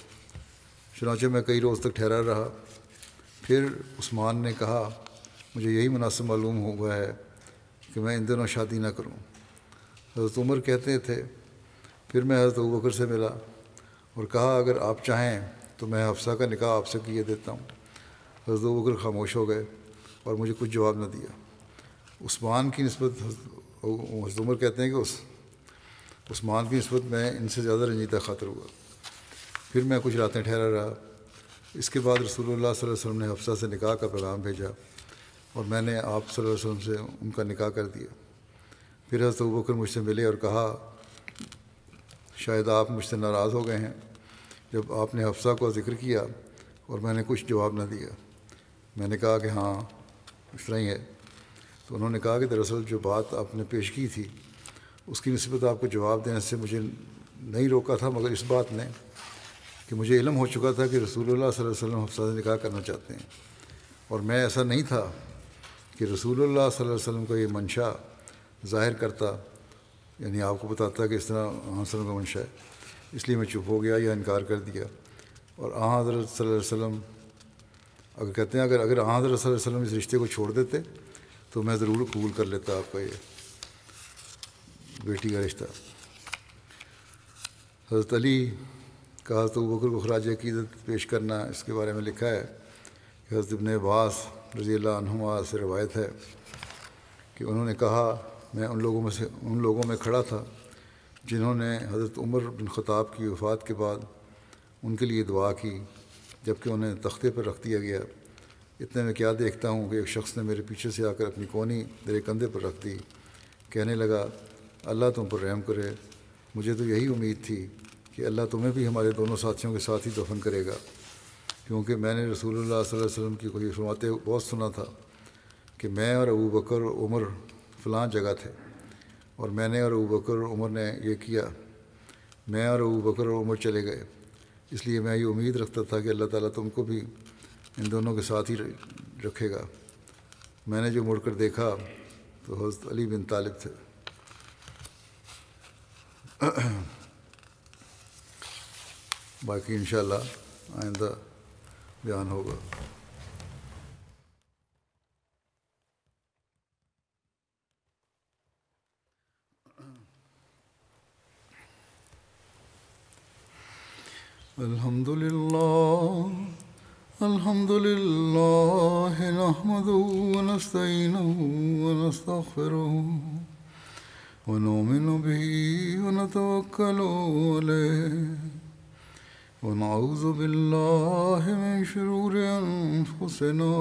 چنانچہ میں کئی روز تک ٹھہرا رہا۔ پھر عثمان نے کہا مجھے یہی مناسب معلوم ہوا ہے کہ میں ان دنوں شادی نہ کروں۔ حضرت عمر کہتے تھے پھر میں حضرت ابوبکر سے ملا اور کہا اگر آپ چاہیں تو میں حفصہ کا نکاح آپ سے کیے دیتا ہوں۔ حضرت ابوبکر خاموش ہو گئے اور مجھے کچھ جواب نہ دیا۔ عثمان کی نسبت حضرت عمر کہتے ہیں کہ عثمان کی نسبت میں ان سے زیادہ رنجیدہ خاطر ہوا۔ پھر میں کچھ راتیں ٹھہرا رہا۔ اس کے بعد رسول اللہ صلی اللہ علیہ وسلم نے حفصہ سے نکاح کا پیغام بھیجا اور میں نے آپ صلی اللہ علیہ وسلم سے ان کا نکاح کر دیا۔ پھر حضرت ابوبکر مجھ سے ملے اور کہا شاید آپ مجھ سے ناراض ہو گئے ہیں۔ جب آپ نے حفصہ کو ذکر کیا اور میں نے کچھ جواب نہ دیا، میں نے کہا کہ ہاں اس طرح ہی ہے، تو انہوں نے کہا کہ دراصل جو بات آپ نے پیش کی تھی اس کی نسبت آپ کو جواب دینے سے مجھے نہیں روکا تھا، مگر اس بات نے کہ مجھے علم ہو چکا تھا کہ رسول اللہ صلی اللہ علیہ وسلم حفصہ سے نکاح کرنا چاہتے ہیں، اور میں ایسا نہیں تھا کہ رسول اللہ صلی اللہ علیہ وسلم کا یہ منشا ظاہر کرتا، یعنی آپ کو بتاتا کہ اس طرح وسلم کا منشا ہے، اس لیے میں چپ ہو گیا یا انکار کر دیا۔ اور حضرت صلی اللہ علیہ وسلم اگر کہتے ہیں اگر حضرت صلی اللہ علیہ وسلم اس رشتے کو چھوڑ دیتے تو میں ضرور قبول کر لیتا آپ کا یہ بیٹی کا رشتہ۔ حضرت علی کا حضرت ابوبکر کو خراج عقیدت پیش کرنا، اس کے بارے میں لکھا ہے کہ حضرت ابن عباس رضی اللہ عنہما سے روایت ہے کہ انہوں نے کہا میں ان لوگوں میں کھڑا تھا جنہوں نے حضرت عمر بن خطاب کی وفات کے بعد ان کے لیے دعا کی جبکہ انہیں تختے پر رکھ دیا گیا۔ اتنے میں کیا دیکھتا ہوں کہ ایک شخص نے میرے پیچھے سے آ کر اپنی کونی میرے کندھے پر رکھ دی، کہنے لگا اللہ تم پر رحم کرے، مجھے تو یہی امید تھی کہ اللہ تمہیں بھی ہمارے دونوں ساتھیوں کے ساتھ ہی دفن کرے گا، کیونکہ میں نے رسول اللہ صلی اللہ علیہ وسلم کی کوئی فرماتے بہت سنا تھا کہ میں اور ابوبکر اور عمر فلاں جگہ تھے، اور میں نے اور ابوبکر اور عمر نے یہ کیا، میں اور ابوبکر اور عمر چلے گئے، اس لیے میں یہ امید رکھتا تھا کہ اللہ تعالیٰ تم کو بھی ان دونوں کے ساتھ ہی رکھے گا۔ میں نے جو مڑ کر دیکھا تو حضرت علی بن طالب تھے۔ باقی انشاءاللہ آئندہ بیان ہوگا۔ الحمد لله الحمد لله نحمده ونستعينه ونستغفره ونؤمن به ونتوكل عليه ونعوذ بالله من شرور أنفسنا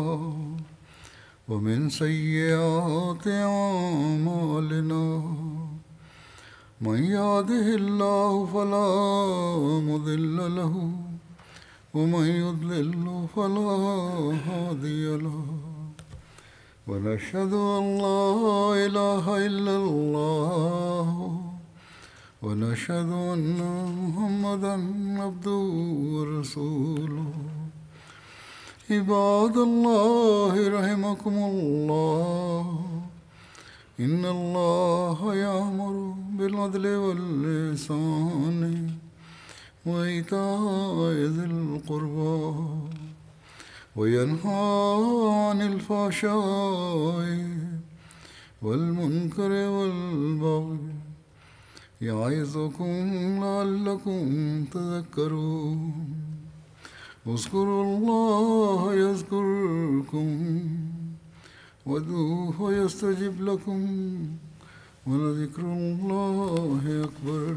ومن سيئات أعمالنا من يهده الله فلا مضل له ومن يضلل فلا هادي له ونشهد أن لا إله إلا الله ونشهد أن محمدا عبده ورسوله عباد الله رحمكم الله إن الله يأمر بالعدل والإحسان وإيتاء ذي القربى وينهى عن الفحشاء والمنكر والبغي يعظكم لعلكم تذكرون اذكروا الله يذكركم وادعوه يستجب لكم ولذكر الله أكبر